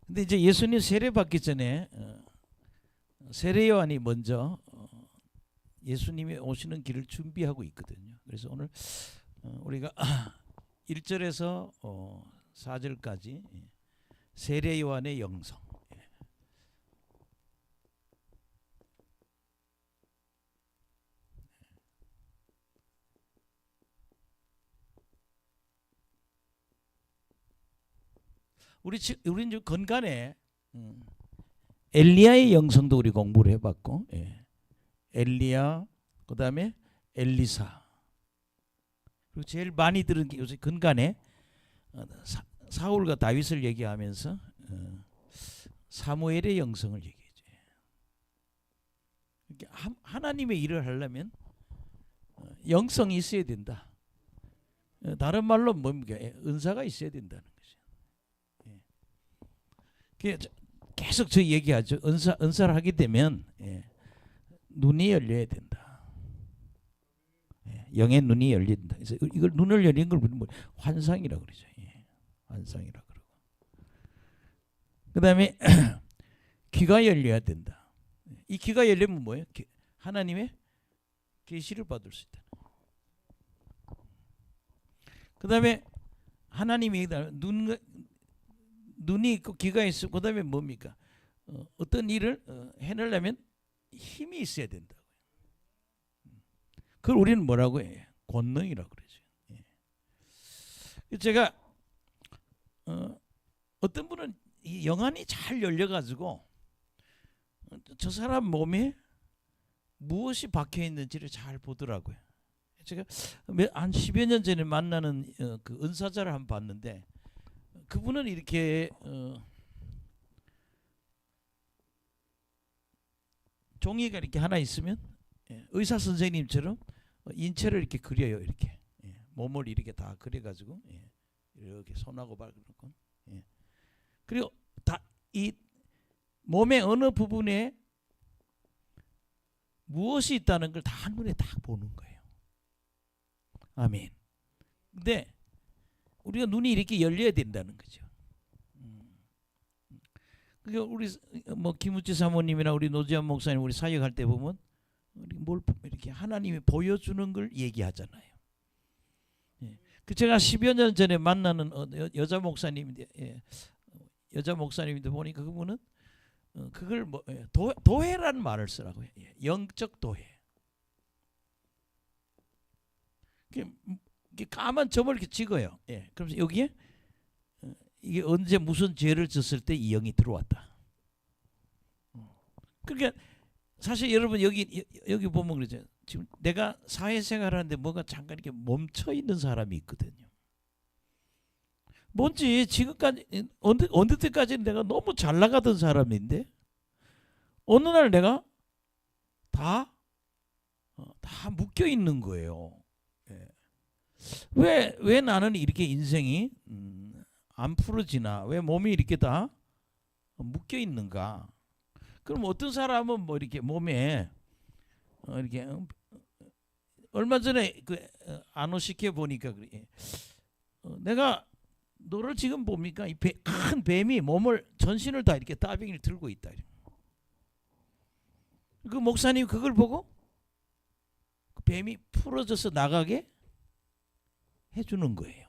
근데 이제 예수님 세례 받기 전에 세례 요한이 먼저 예수님이 오시는 길을 준비하고 있거든요. 그래서 오늘 우리가 1절에서 4절까지 세례 요한의 영성. 우리 이제 건간에 엘리야의 영성도 우리 공부를 해봤고, 엘리야, 그 다음에 엘리사. 그리고 제일 많이 들은 게 요새 건간에 사울과 다윗을 얘기하면서 사무엘의 영성을 얘기해줘. 하나님의 일을 하려면 영성이 있어야 된다. 다른 말로 뭡니까? 은사가 있어야 된다는 거죠. 계속 저 얘기하죠. 은사를 하게 되면 눈이 열려야 된다. 영의 눈이 열린다. 그래서 이걸 눈을 열린 걸 뭐 환상이라고 그러죠. 환상이라고 그러고. 그다음에 귀가 열려야 된다. 이 귀가 열리면 뭐예요? 하나님의 계시를 받을 수 있다. 그다음에 하나님이 눈이 있고 귀가 있고 그다음에 뭡니까? 어떤 일을 해내려면 힘이 있어야 된다고요. 그걸 우리는 뭐라고 해요? 권능이라고 그러죠. 제가 어떤 분은 이 영안이 잘 열려가지고 저 사람 몸에 무엇이 박혀 있는지를 잘 보더라고요. 제가 한 10여 년 전에 만나는 그 은사자를 한번 봤는데 그분은 이렇게 종이가 이렇게 하나 있으면 의사 선생님처럼 인체를 이렇게 그려요. 이렇게 몸을 이렇게 다 그려가지고 이렇게 손하고 발고 그리고 다 이 몸의 어느 부분에 무엇이 있다는 걸 다 한눈에 딱 보는 거예요. 아멘. 근데 우리가 눈이 이렇게 열려야 된다는 거죠. 그러니까 우리 뭐 김우치 사모님이나 우리 노지한 목사님 우리 사역할 때 보면 뭘 이렇게 하나님이 보여주는 걸 얘기하잖아요. 그 제가 10여 년 전에 만나는 여자 목사님인데 여자 목사님인데 보니까 그분은 그걸 뭐 도회라는 말을 쓰라고 해요. 영적 도회. 까만 점을 이렇게 찍어요. 그러면서 여기에 이게 언제 무슨 죄를 졌을 때 이 영이 들어왔다. 그러니까 사실 여러분 여기 보면 그러죠. 지금 내가 사회생활하는데 뭔가 잠깐 이렇게 멈춰 있는 사람이 있거든요. 뭔지 지금까지 어느 때까지는 내가 너무 잘 나가던 사람인데 어느 날 내가 다 묶여 있는 거예요. 왜 나는 이렇게 인생이 안 풀어지나? 왜 몸이 이렇게 다 묶여 있는가? 그럼 어떤 사람은 뭐 이렇게 몸에 이렇게 얼마 전에 그 안호시켜 보니까 내가 너를 지금 봅니까? 이 큰 뱀이 몸을 전신을 다 이렇게 따병이를 들고 있다. 그 목사님 그걸 보고 그 뱀이 풀어져서 나가게 해주는 거예요.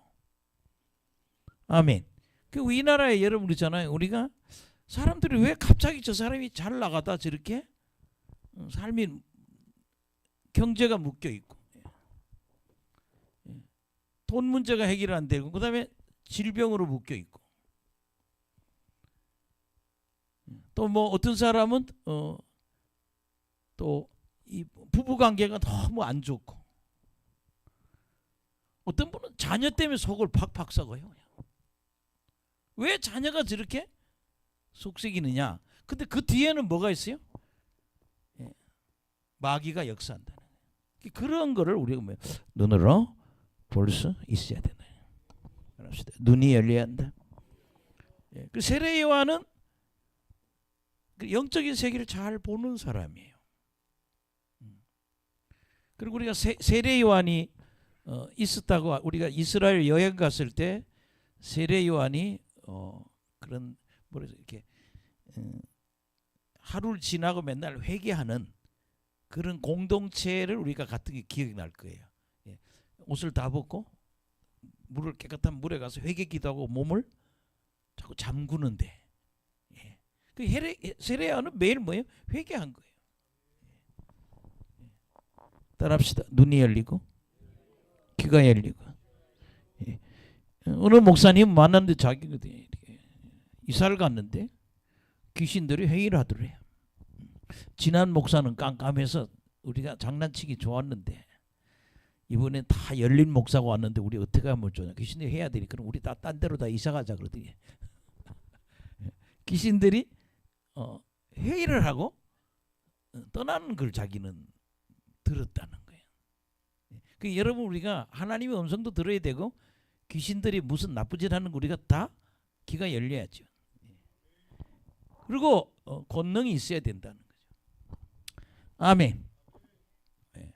아멘. 그 우리나라에 여러분 그러잖아요. 우리가 사람들이 왜 갑자기 저 사람이 잘 나가다 저렇게 삶이 경제가 묶여 있고 돈 문제가 해결 안 되고 그다음에 질병으로 묶여 있고 또 뭐 어떤 사람은 또 이 부부 관계가 너무 안 좋고 어떤 분은 자녀 때문에 속을 팍팍 썩어요. 왜 자녀가 저렇게 속썩이느냐? 근데 그 뒤에는 뭐가 있어요? 마귀가 역사한다. 그런 거를 우리가 눈으로 볼 수 있어야 되나요? 눈이 열려야 한다. 그 세례 요한은 그 영적인 세계를 잘 보는 사람이에요. 그리고 우리가 세례 요한이 있었다고 우리가 이스라엘 여행 갔을 때 세례 요한이 그런 그래서 이렇게 하루를 지나고 맨날 회개하는 그런 공동체를 우리가 같은 게 기억이 날 거예요. 예. 옷을 다 벗고 물을 깨끗한 물에 가서 회개 기도하고 몸을 자꾸 잠그는데, 예. 그 세례요한은 매일 뭐예요? 회개한 거예요. 따라합시다. 눈이 열리고 귀가 열리고. 예. 어느 목사님 만났는데 자기가 이사를 갔는데 귀신들이 회의를 하더래요. 지난 목사는 깜깜해서 우리가 장난치기 좋았는데 이번엔 다 열린 목사가 왔는데 우리 어떻게 하면 좋냐. 귀신들이 해야 되니 그럼 우리 다 딴 데로 다 이사 가자 그러더니 귀신들이 회의를 하고 떠나는 걸 자기는 들었다는 거예요. 그 여러분 우리가 하나님의 음성도 들어야 되고 귀신들이 무슨 나쁜 짓 하는 거 우리가 다 귀가 열려야죠. 그리고 권능이 있어야 된다는 거죠. 아멘. 네.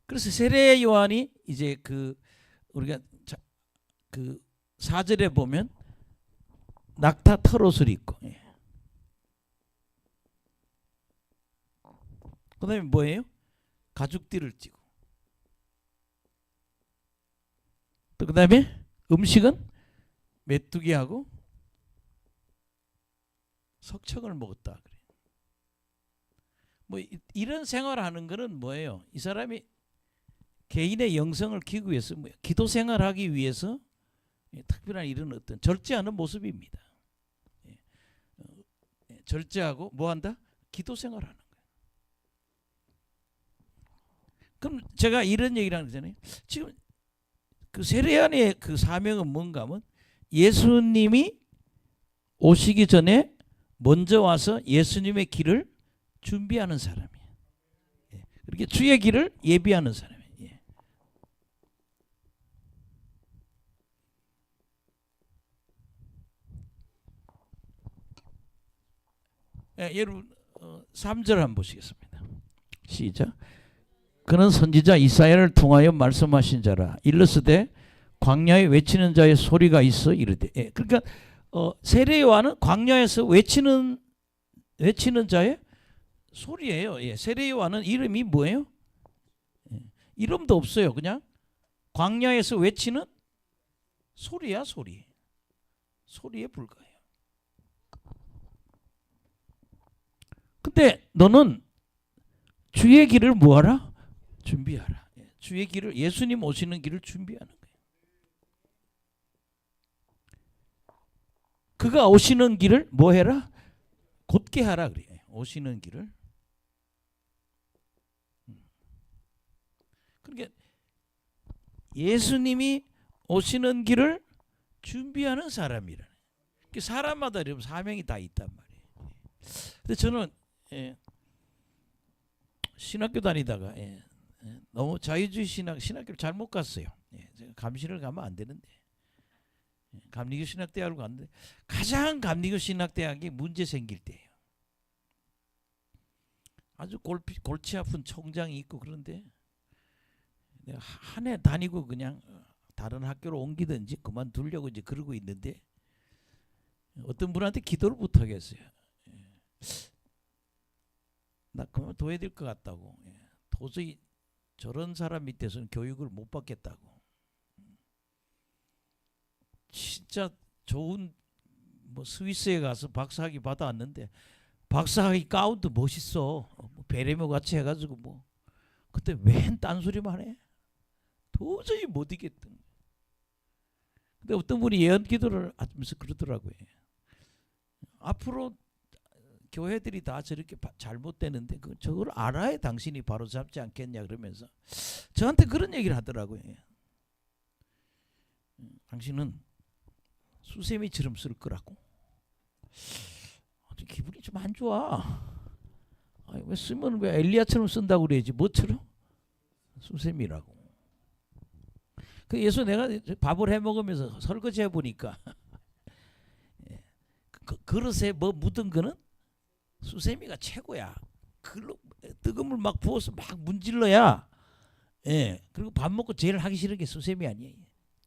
그래서 세례 요한이 이제 그 우리가 그 4절에 보면 낙타 털옷을 입고, 예. 그다음에 뭐예요? 가죽띠를 띠고, 또 그다음에 음식은 메뚜기하고 석청을 먹었다 그래. 뭐 이런 생활하는 거는 뭐예요? 이 사람이 개인의 영성을 키우기 위해서, 기도 생활하기 위해서 특별한 이런 어떤 절제하는 모습입니다. 절제하고 뭐 한다? 기도 생활하는 거예요. 그럼 제가 이런 얘기를 하잖아요. 지금 그 세례요한의 그 사명은 뭔가 하면 예수님이 오시기 전에 먼저 와서 예수님의 길을 준비하는 사람이에요. 예. 그렇게 주의 길을 예비하는 사람이에요. 예. 예, 여러분 3절 한번 보시겠습니다. 시작. 그는 선지자 이사야를 통하여 말씀하신 자라. 일러스되 광야에 외치는 자의 소리가 있어 이르되. 예. 그러니까 세례 요한은 광야에서 외치는 자의 소리예요. 예. 세례 요한은 이름이 뭐예요? 예. 이름도 없어요. 그냥 광야에서 외치는 소리야, 소리. 소리에 불과해요. 근데 너는 주의 길을 뭐하라? 준비하라. 예. 주의 길을, 예수님 오시는 길을 준비하는 거예요. 그가 오시는 길을 뭐 해라? 곧게 하라 그래요. 오시는 길을. 그러니까 예수님이 오시는 길을 준비하는 사람이라는. 사람마다 사명이 다 있단 말이에요. 근데 저는 신학교 다니다가 너무 자유주의 신학교를 잘못 갔어요. 제가 감시를 가면 안 되는데 감리교 신학대학을 갔는데 가장 감리교 신학대학이 문제 생길 때예요. 아주 골치 아픈 총장이 있고 그런데 내가 한 해 다니고 그냥 다른 학교로 옮기든지 그만두려고 이제 그러고 있는데 어떤 분한테 기도를 부탁했어요. 나 그만둬야 될 것 같다고. 도저히 저런 사람 밑에서는 교육을 못 받겠다고. 진짜 좋은 뭐 스위스에 가서 박사학위 받아왔는데 박사학위 가운도 멋있어. 베레모 같이 해가지고 뭐 그때 웬 딴소리만 해. 도저히 못 이겼던. 근데 어떤 분이 예언 기도를 하면서 그러더라고요. 앞으로 교회들이 다 저렇게 잘못되는데 저걸 알아야 당신이 바로 잡지 않겠냐 그러면서 저한테 그런 얘기를 하더라고요. 당신은 수세미처럼 쓸 거라고. 기분이 좀 안 좋아. 아니, 왜 쓰면 왜 엘리야처럼 쓴다고 그래야지 뭐처럼? 수세미라고. 그 예수 내가 밥을 해 먹으면서 설거지 해 보니까 그릇에 뭐 묻은 거는 수세미가 최고야. 그걸로 뜨거운 물 막 부어서 막 문질러야. 예. 그리고 밥 먹고 제일 하기 싫은 게 수세미 아니에요.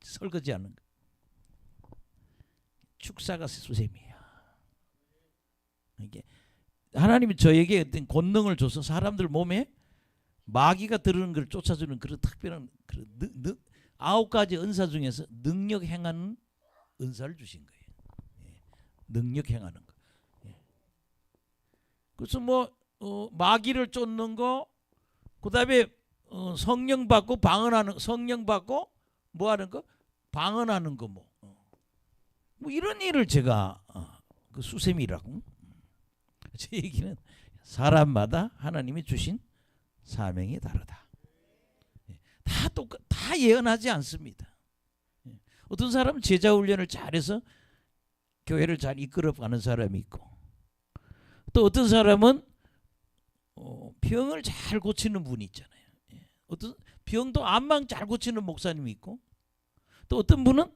설거지하는 거. 축사가 수세미야. 이게 하나님이 저에게 어떤 권능을 줘서 사람들 몸에 마귀가 들어오는 걸 쫓아주는 그런 특별한 그런 9가지 은사 중에서 능력 행하는 은사를 주신 거예요. 예. 능력 행하는 거. 예. 그래서 뭐 마귀를 쫓는 거, 그다음에 성령 받고 방언하는, 성령 받고 뭐 하는 거, 방언하는 거, 뭐 이런 일을 제가 그 수세미라고. 제 얘기는 사람마다 하나님이 주신 사명이 다르다. 다 예언하지 않습니다. 어떤 사람은 제자 훈련을 잘해서 교회를 잘 이끌어가는 사람이 있고, 또 어떤 사람은 병을 잘 고치는 분이 있잖아요. 어떤 병도 암만 잘 고치는 목사님이 있고, 또 어떤 분은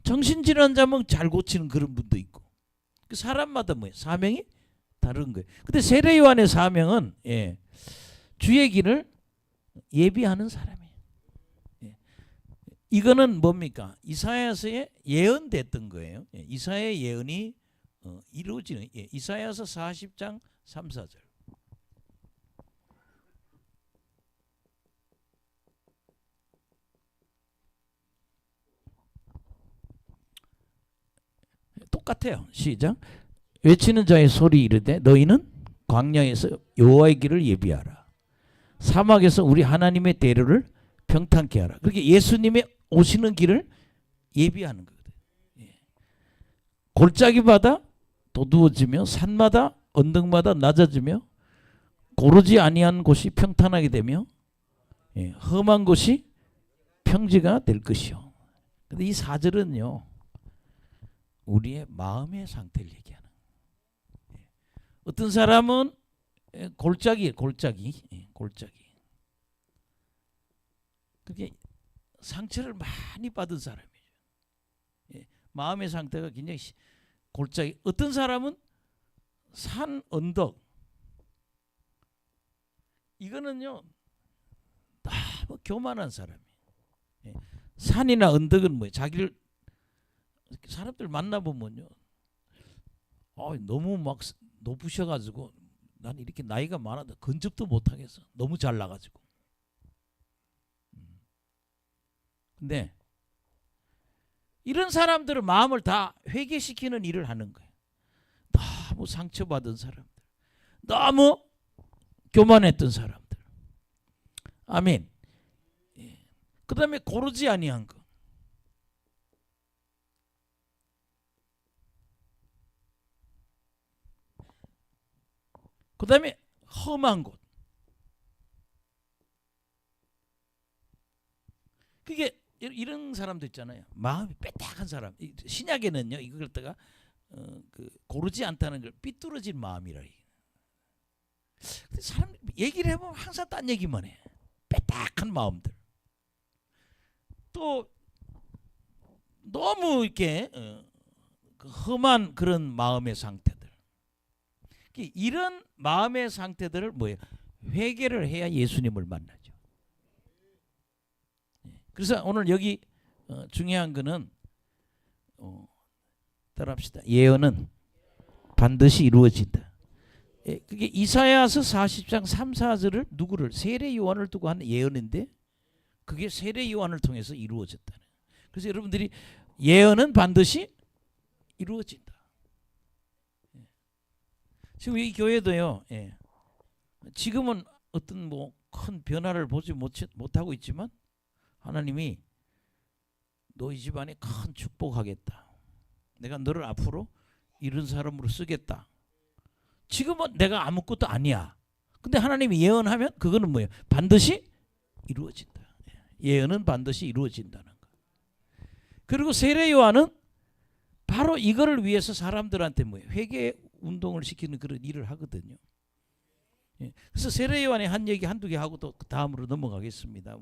정신질환자면 잘 고치는 그런 분도 있고, 그 사람마다 뭐예요? 사명이 다른 거예요. 근데 세례 요한의 사명은 주의 길을 예비하는 사람이에요. 이거는 뭡니까? 이사야서에 예언됐던 거예요. 이사야의 예언이 이루어지는, 이사야서 40장 3, 4절. 똑같아요. 시작. 외치는 자의 소리 이르되 너희는 광야에서 여호와의 길을 예비하라. 사막에서 우리 하나님의 대로를 평탄케 하라. 그렇게 예수님의 오시는 길을 예비하는 거거든요. 골짜기마다 도두어지며 산마다 언덕마다 낮아지며 고르지 아니한 곳이 평탄하게 되며 험한 곳이 평지가 될 것이요. 근데 이 4절은요, 우리의 마음의 상태를 얘기하는. 어떤 사람은 골짜기. 그게 상처를 많이 받은 사람이죠. 마음의 상태가 굉장히 골짜기. 어떤 사람은 산, 언덕. 이거는요, 너무 교만한 사람이에요. 산이나 언덕은 뭐예요? 자기를, 사람들 만나보면요, 너무 막 높으셔가지고 난 이렇게 나이가 많아도 근접도 못하겠어. 너무 잘나가지고. 근데 이런 사람들은 마음을 다 회개시키는 일을 하는 거예요. 너무 상처받은 사람들, 너무 교만했던 사람들. 아멘. 그 다음에 고르지 아니한 거. 그 다음에 험한 곳. 그게 이런 사람도 있잖아요. 마음이 빼딱한 사람. 신약에는요, 이걸 갖다가 고르지 않다는 걸 삐뚤어진 마음이라. 근데 사람 얘기를 해보면 항상 딴 얘기만 해. 빼딱한 마음들. 또 너무 이렇게 험한 그런 마음의 상태들. 이런 마음의 상태들을 뭐예요? 회개를 해야 예수님을 만나죠. 그래서 오늘 여기 중요한 거는 따라합시다. 예언은 반드시 이루어진다. 그게 이사야서 40장 3, 4절을 누구를? 세례 요한을 두고 한 예언인데, 그게 세례 요한을 통해서 이루어졌다는. 그래서 여러분들이 예언은 반드시 이루어진다. 지금 이 교회도요, 지금은 어떤 뭐 큰 변화를 보지 못하고 있지만 하나님이 너희 집안에 큰 축복하겠다. 내가 너를 앞으로 이런 사람으로 쓰겠다. 지금은 내가 아무것도 아니야. 근데 하나님이 예언하면 그거는 뭐예요? 반드시 이루어진다. 예언은 반드시 이루어진다는 거. 그리고 세례 요한은 바로 이거를 위해서 사람들한테 뭐예요? 회개 운동을 시키는 그런 일을 하거든요. 그래서 세례 요한의 한 얘기 한두 개 하고 또 다음으로 넘어가겠습니다.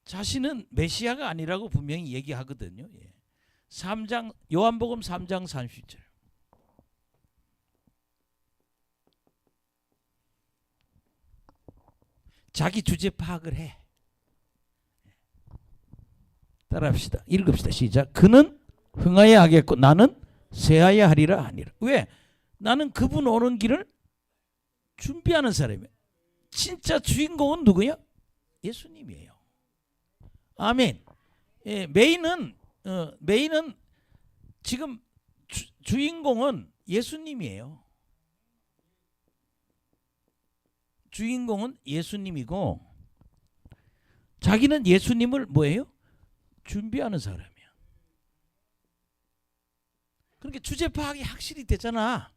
자신은 메시아가 아니라고 분명히 얘기하거든요. 3장 요한복음 3장 30절. 자기 주제 파악을 해. 따라합시다. 읽읍시다. 시작. 그는 흥하여 하겠고 나는 세하야 하리라 하니라. 왜? 나는 그분 오는 길을 준비하는 사람이에요. 진짜 주인공은 누구야? 예수님이에요. 아멘. 예, 메인은 지금 주인공은 예수님이에요. 주인공은 예수님이고 자기는 예수님을 뭐예요? 준비하는 사람이야. 그러니까 주제 파악이 확실히 되잖아.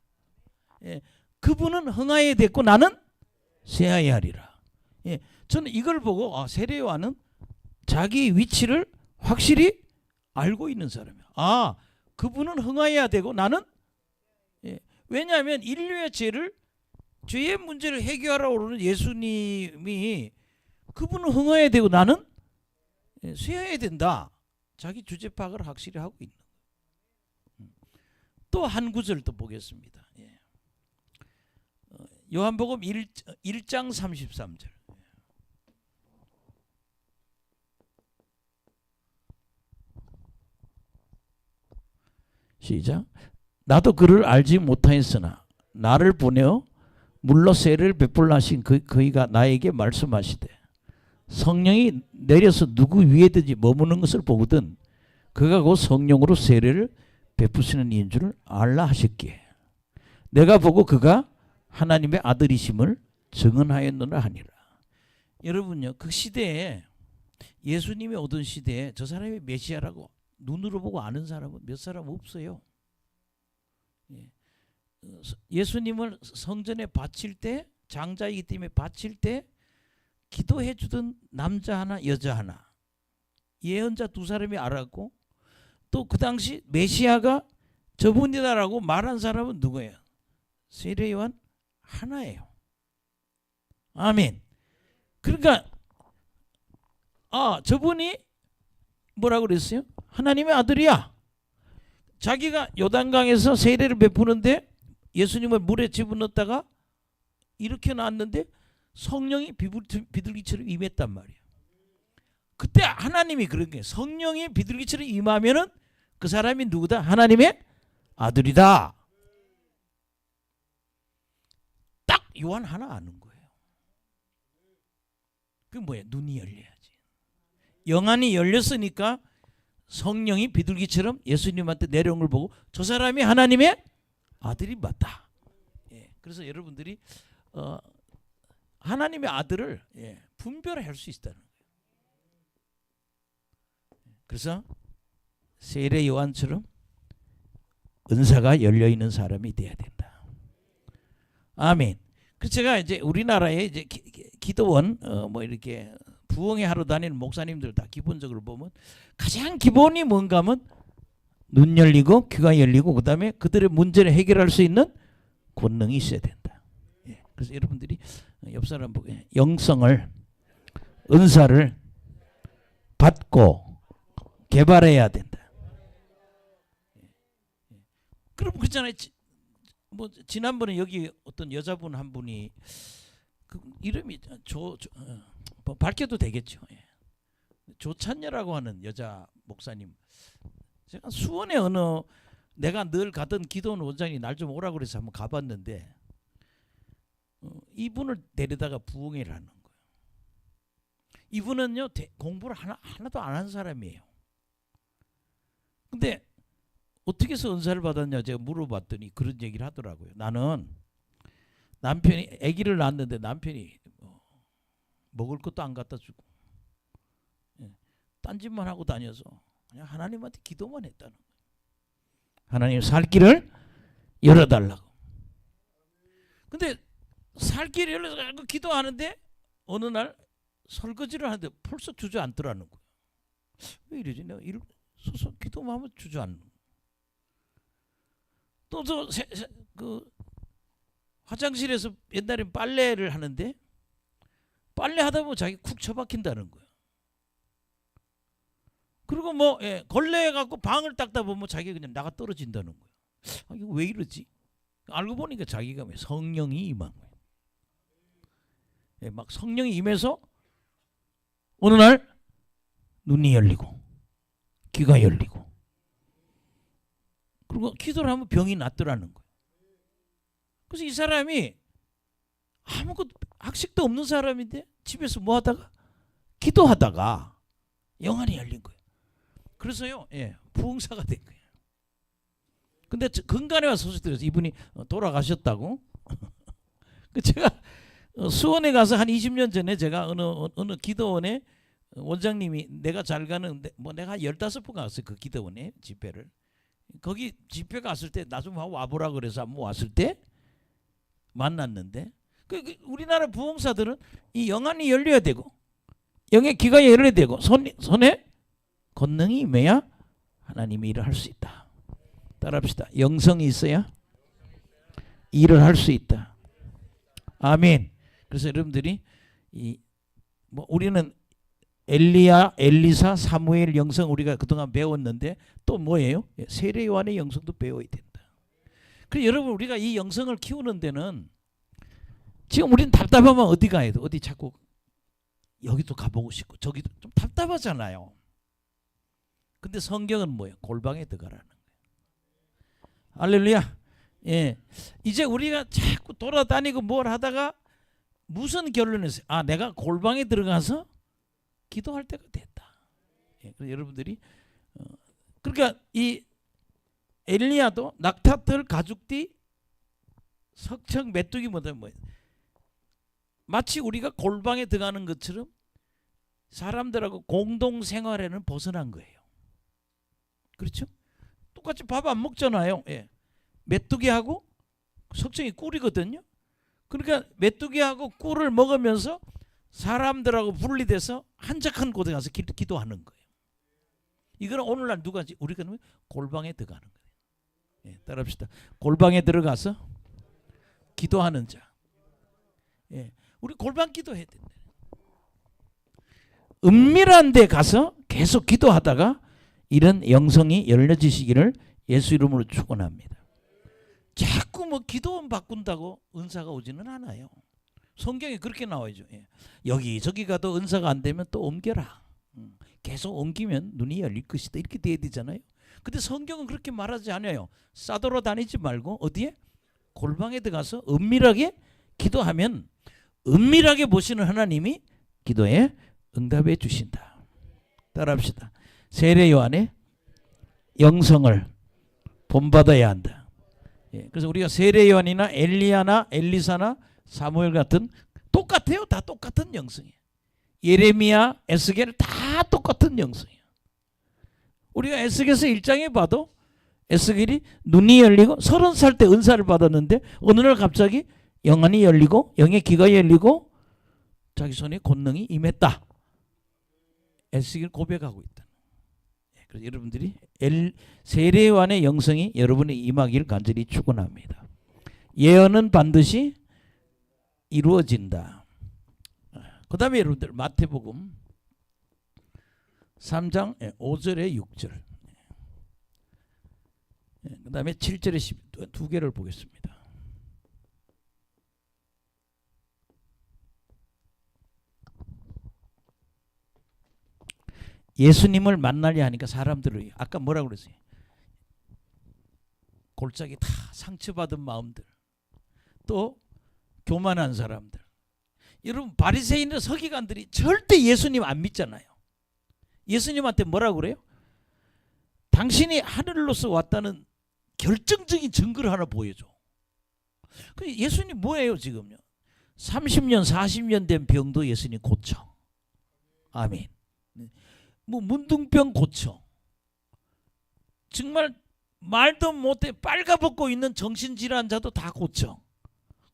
예, 그분은 흥하에 됐고 나는 쇠하에 하리라. 예, 저는 이걸 보고 세례요한은 자기 위치를 확실히 알고 있는 사람이야. 그분은 흥하여야 되고 나는 왜냐하면 인류의 죄의 문제를 해결하러 오는 예수님이 그분은 흥하여야 되고 나는 쇠해야 된다. 자기 주제 파악을 확실히 하고 있는. 또 한 구절 또 보겠습니다. 요한복음 1장 33절. 시작. 나도 그를 알지 못하였으나 나를 보내어 물로 세례를 베풀라 하신 그이가 나에게 말씀하시되 성령이 내려서 누구 위에든지 머무는 것을 보거든 그가 곧 성령으로 세례를 베푸시는 이인 줄을 알라 하셨기에 내가 보고 그가 하나님의 아들이심을 증언하였노라 하니라. 여러분요, 그 시대에 예수님이 오던 시대에 저 사람이 메시아라고 눈으로 보고 아는 사람은 몇 사람 없어요. 예수님을 성전에 바칠 때 장자이기 때문에 바칠 때 기도해 주던 남자 하나 여자 하나 예언자 두 사람이 알았고 또 그 당시 메시아가 저분이다라고 말한 사람은 누구예요? 세례요한 하나예요. 아멘. 그러니까 저분이 뭐라고 그랬어요? 하나님의 아들이야. 자기가 요단강에서 세례를 베푸는데 예수님을 물에 집어넣었다가 이렇게 놨는데 성령이 비둘기처럼 임했단 말이에요. 그때 하나님이 그런 게 성령이 비둘기처럼 임하면은 그 사람이 누구다? 하나님의 아들이다. 딱 요한 하나 아는 거예요. 그게 뭐예요? 눈이 열려야지. 영안이 열렸으니까 성령이 비둘기처럼 예수님한테 내려온 걸 보고 저 사람이 하나님의 아들이 맞다. 그래서 여러분들이 하나님의 아들을 분별할 수 있다는 거예요. 그래서 세례 요한처럼 은사가 열려 있는 사람이 돼야 된다. 아멘. 그래서 제가 이제 우리나라에 이제 기도원 뭐 이렇게 부흥회 하러 다니는 목사님들 다 기본적으로 보면 가장 기본이 뭔가 하면 눈 열리고 귀가 열리고 그다음에 그들의 문제를 해결할 수 있는 권능이 있어야 된다. 그래서 여러분들이 옆 사람 보고 영성을 은사를 받고 개발해야 된다. 그럼 그렇잖아요. 뭐 지난번에 여기 어떤 여자분 한 분이 그 이름이 뭐 밝혀도 되겠죠. 조찬녀라고 하는 여자 목사님. 제가 수원에 내가 늘 가던 기도원 원장이 날 좀 오라고 그래서 한번 가봤는데 이분을 데려다가 부흥회를 하는 거예요. 이분은요 공부를 하나도 안 한 사람이에요. 근데 어떻게 해서 은사를 받았냐 제가 물어봤더니 그런 얘기를 하더라고요. 나는 남편이 아기를 낳았는데 남편이 먹을 것도 안 갖다 주고 딴짓만 하고 다녀서 그냥 하나님한테 기도만 했다는 거예요. 하나님 살 길을 열어달라고. 근데 살 길을 열어달라고 기도하는데 어느 날 설거지를 하는데 벌써 주저앉더라는 거예요. 왜 이러지? 내가 서서 기도만 하면 주저앉는 거예요. 또 그 화장실에서 옛날에 빨래를 하는데 빨래 하다 보면 자기 쿡 처박힌다는 거예요. 그리고 뭐 걸레 갖고 방을 닦다 보면 자기가 그냥 나가 떨어진다는 거예요. 이거 왜 이러지? 알고 보니까 자기가 성령이 임한 거예요. 막 성령이 임해서 어느 날 눈이 열리고 귀가 열리고 그리고 기도를 하면 병이 낫더라는 거예요. 그래서 이 사람이 아무것도 학식도 없는 사람인데 집에서 뭐 하다가 기도하다가 영안이 열린 거예요. 그래서요, 부흥사가 된 거예요. 근데 근간에 와서 소식 들었어요. 이분이 돌아가셨다고. 제가 수원에 가서 한 20년 전에 제가 어느 기도원에 원장님이 내가 잘 가는데 뭐 내가 15번 갔어요. 그 기도원에 집회를. 거기 집회 갔을 때 나 좀 와보라 그래서 한번 왔을 때 만났는데 우리나라 부흥사들은 이 영안이 열려야 되고 영의 귀가 열려야 되고 손에 권능이 임해야 하나님이 일을 할 수 있다. 따라합시다. 영성이 있어야 일을 할 수 있다. 아멘. 그래서 여러분들이 우리는 엘리야, 엘리사, 사무엘 영성 우리가 그동안 배웠는데 또 뭐예요? 세례 요한의 영성도 배워야 된다. 그래서 여러분 우리가 이 영성을 키우는 데는 지금 우리는 답답하면 어디 가야 돼? 어디 자꾸 여기도 가보고 싶고 저기도 좀 답답하잖아요. 근데 성경은 뭐예요? 골방에 들어가라는 거예요. 할렐루야. 이제 우리가 자꾸 돌아다니고 뭘 하다가 무슨 결론을 했어요? 내가 골방에 들어가서 기도할 때가 됐다. 그래서 여러분들이 그러니까 이 엘리야도 낙타털 가죽띠 석청 메뚜기 뭐다 뭐예요? 마치 우리가 골방에 들어가는 것처럼 사람들하고 공동 생활에는 벗어난 거예요. 그렇죠? 똑같이 밥 안 먹잖아요. 메뚜기하고 석청이 꿀이거든요. 그러니까 메뚜기하고 꿀을 먹으면서 사람들하고 분리돼서 한적한 곳에 가서 기도하는 거예요. 이거는 오늘날 누가 우리가 골방에 들어가는 거예요. 따라합시다. 골방에 들어가서 기도하는 자. 우리 골방 기도해야 된다. 은밀한 데 가서 계속 기도하다가 이런 영성이 열려지시기를 예수 이름으로 축원합니다. 자꾸 뭐 기도원 바꾼다고 은사가 오지는 않아요. 성경에 그렇게 나와야죠. 여기저기 가도 은사가 안 되면 또 옮겨라. 계속 옮기면 눈이 열릴 것이다. 이렇게 돼야 되잖아요. 근데 성경은 그렇게 말하지 않아요. 싸돌아 다니지 말고 어디에? 골방에 들어가서 은밀하게 기도하면 은밀하게 보시는 하나님이 기도에 응답해 주신다. 따라합시다. 세례 요한의 영성을 본받아야 한다. 그래서 우리가 세례 요한이나 엘리야나 엘리사나 사무엘 같은 똑같아요. 다 똑같은 영성이에요. 예레미야, 에스겔 다 똑같은 영성이에요. 우리가 에스겔서 1장에 봐도 에스겔이 눈이 열리고 30살 때 은사를 받았는데 어느 날 갑자기 영안이 열리고 영의 귀가 열리고 자기 손에 권능이 임했다. 에스겔 고백하고 있다. 그래서 여러분들이 세례 요한의 영성이 여러분의 임하기를 간절히 축원합니다. 예언은 반드시 이루어진다. 그 다음에 여러분들 마태복음 3장 5절에 6절 그 다음에 7절에 10 두 개를 보겠습니다. 예수님을 만나려 하니까 사람들을 아까 뭐라고 그랬어요? 골짜기 다 상처받은 마음들 또 교만한 사람들. 여러분 바리새인과 서기관들이 절대 예수님 안 믿잖아요. 예수님한테 뭐라고 그래요? 당신이 하늘로서 왔다는 결정적인 증거를 하나 보여줘. 예수님 뭐예요 지금요? 30년 40년 된 병도 예수님 고쳐. 아멘. 뭐 문둥병 고쳐. 정말 말도 못해 빨가벗고 있는 정신질환자도 다 고쳐.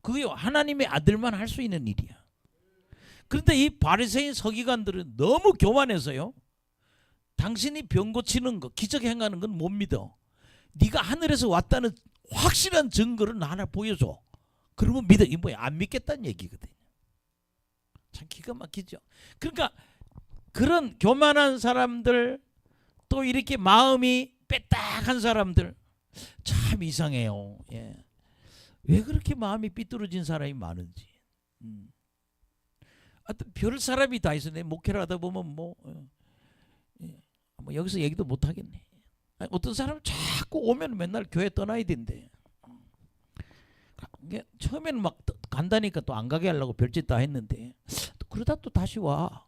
그게 하나님의 아들만 할 수 있는 일이야. 그런데 이 바리새인 서기관들은 너무 교만해서요. 당신이 병 고치는 거, 기적 행하는 건 못 믿어. 네가 하늘에서 왔다는 확실한 증거를 나 하나 보여줘. 그러면 믿어. 이 뭐야? 안 믿겠다는 얘기거든요. 참 기가 막히죠. 그러니까 그런 교만한 사람들 또 이렇게 마음이 빼딱한 사람들 참 이상해요. 왜 그렇게 마음이 삐뚤어진 사람이 많은지. 하여튼 별 사람이 다 있어. 내 목회를 하다 보면 뭐 여기서 얘기도 못 하겠네. 어떤 사람은 자꾸 오면 맨날 교회 떠나야 된대. 처음에는 막 간다니까 또 안 가게 하려고 별짓 다 했는데 또 그러다 또 다시 와.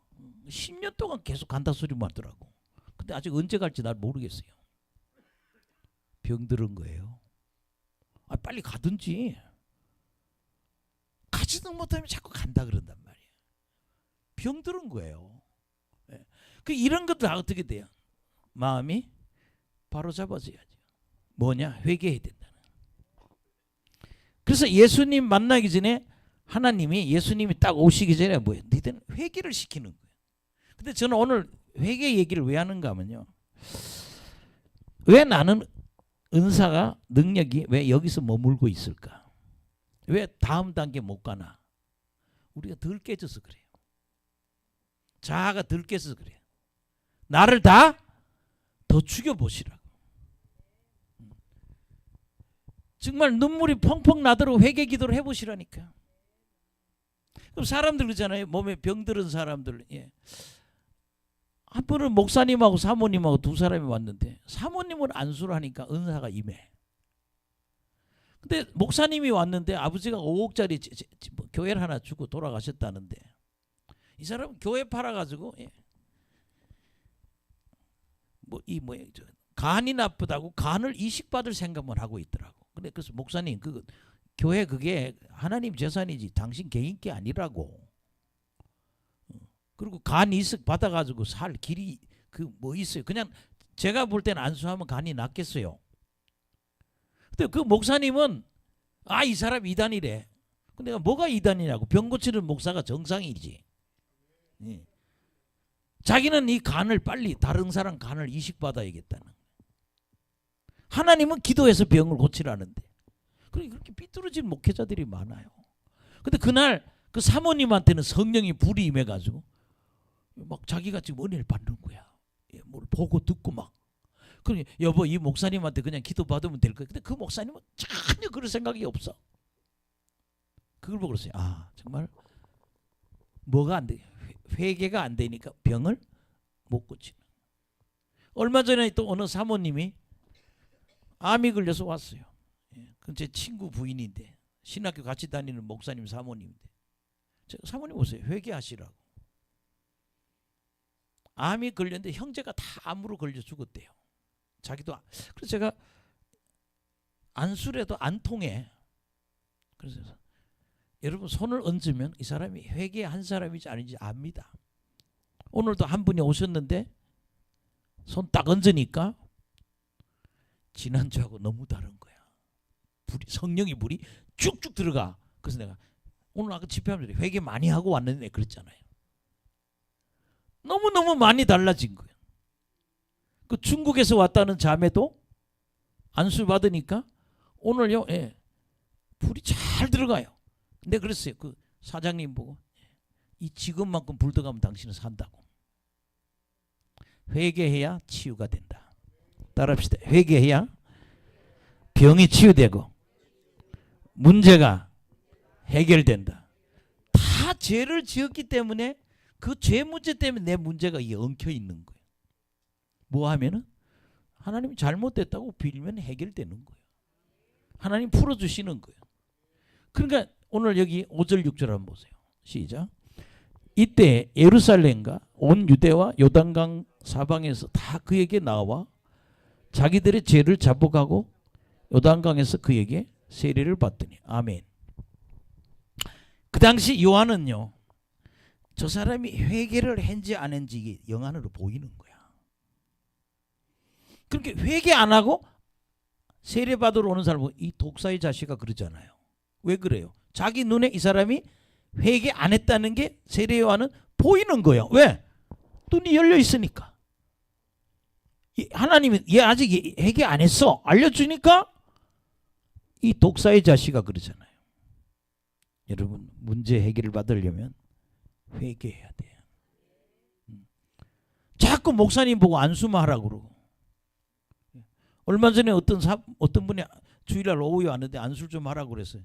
10년 동안 계속 간다 소리만 하더라고. 근데 아직 언제 갈지 날 모르겠어요. 병들은 거예요. 빨리 가든지. 가지도 못하면 자꾸 간다 그런단 말이에요. 병들은 거예요. 이런 것도 어떻게 돼요? 마음이 바로 잡아져야죠. 뭐냐? 회개해야 된다는. 그래서 예수님 만나기 전에 하나님이 예수님이 딱 오시기 전에 뭐예요? 너희들은 회개를 시키는 거예요. 근데 저는 오늘 회개 얘기를 왜 하는가 하면요. 왜 나는 은사가 능력이 왜 여기서 머물고 있을까? 왜 다음 단계 못 가나? 우리가 덜 깨져서 그래요. 자아가 덜 깨져서 그래요. 나를 다 더 죽여보시라고. 정말 눈물이 펑펑 나도록 회개 기도를 해보시라니까. 그럼 사람들 그러잖아요. 몸에 병들은 사람들. 한 번은 목사님하고 사모님하고 두 사람이 왔는데 사모님은 안수를 하니까 은사가 임해. 근데 목사님이 왔는데 아버지가 5억짜리 교회를 하나 주고 돌아가셨다는데 이 사람은 교회 팔아가지고 간이 나쁘다고 간을 이식받을 생각만 하고 있더라고. 근데 그래서 목사님 교회 그게 하나님 재산이지 당신 개인 게 아니라고. 그리고 간 이식 받아가지고 살 길이 있어요. 그냥 제가 볼 때는 안수하면 간이 낫겠어요. 근데 그 목사님은 이 사람 이단이래. 근데 내가 뭐가 이단이냐고. 병 고치는 목사가 정상이지. 자기는 이 간을 빨리 다른 사람 간을 이식받아야겠다는. 하나님은 기도해서 병을 고치라는데. 그렇게 삐뚤어진 목회자들이 많아요. 근데 그날 그 사모님한테는 성령이 불이 임해가지고 막 자기가 지금 은혜를 받는 거야. 뭘 보고 듣고 막. 그러니 여보 이 목사님한테 그냥 기도 받으면 될 거야. 근데 그 목사님은 전혀 그럴 생각이 없어. 그걸 보고 그랬어요. 정말 뭐가 안 돼? 회개가 안 되니까 병을 못 고치는. 얼마 전에 또 어느 사모님이 암이 걸려서 왔어요. 그 제 친구 부인인데 신학교 같이 다니는 목사님 사모님인데 사모님 오세요. 회개하시라고. 암이 걸렸는데 형제가 다 암으로 걸려 죽었대요. 자기도. 그래서 제가 안수래도 안 통해. 그래서 여러분 손을 얹으면 이 사람이 회개한 사람인지 아닌지 압니다. 오늘도 한 분이 오셨는데 손 딱 얹으니까 지난주하고 너무 다른 거야. 성령이 불이 쭉쭉 들어가. 그래서 내가 오늘 아까 집회하면서 회개 많이 하고 왔는데 그랬잖아요. 너무너무 많이 달라진 거예요. 그 중국에서 왔다는 자매도 안수 받으니까 오늘요 불이 잘 들어가요. 근데 그랬어요. 그 사장님 보고 이 직업만큼 불 들어가면 당신은 산다고. 회개해야 치유가 된다. 따라합시다. 회개해야 병이 치유되고 문제가 해결된다. 다 죄를 지었기 때문에 그 죄 문제 때문에 내 문제가 엉켜 있는 거예요. 뭐 하면은 하나님이 잘못됐다고 빌면 해결되는 거예요. 하나님 풀어주시는 거예요. 그러니까 오늘 여기 5절 6절 한번 보세요. 시작. 이때 예루살렘과 온 유대와 요단강 사방에서 다 그에게 나와 자기들의 죄를 자복하고 요단강에서 그에게 세례를 받더니. 아멘. 그 당시 요한은요, 저 사람이 회개를 했는지 안 했는지 이게 영 안으로 보이는 거야. 그렇게 회개 안 하고 세례 받으러 오는 사람은 이 독사의 자식아 그러잖아요. 왜 그래요? 자기 눈에 이 사람이 회개 안 했다는 게 세례 요한은 보이는 거예요. 왜? 눈이 열려 있으니까. 하나님이 얘 아직 회개 안 했어 알려주니까 이 독사의 자식아 그러잖아요. 여러분 문제 해결을 받으려면 회개해야 돼요. 자꾸 목사님 보고 안수만 하라고 그러고. 얼마 전에 어떤 분이 주일날 오후에 왔는데 안수를 좀 하라고 그랬어요.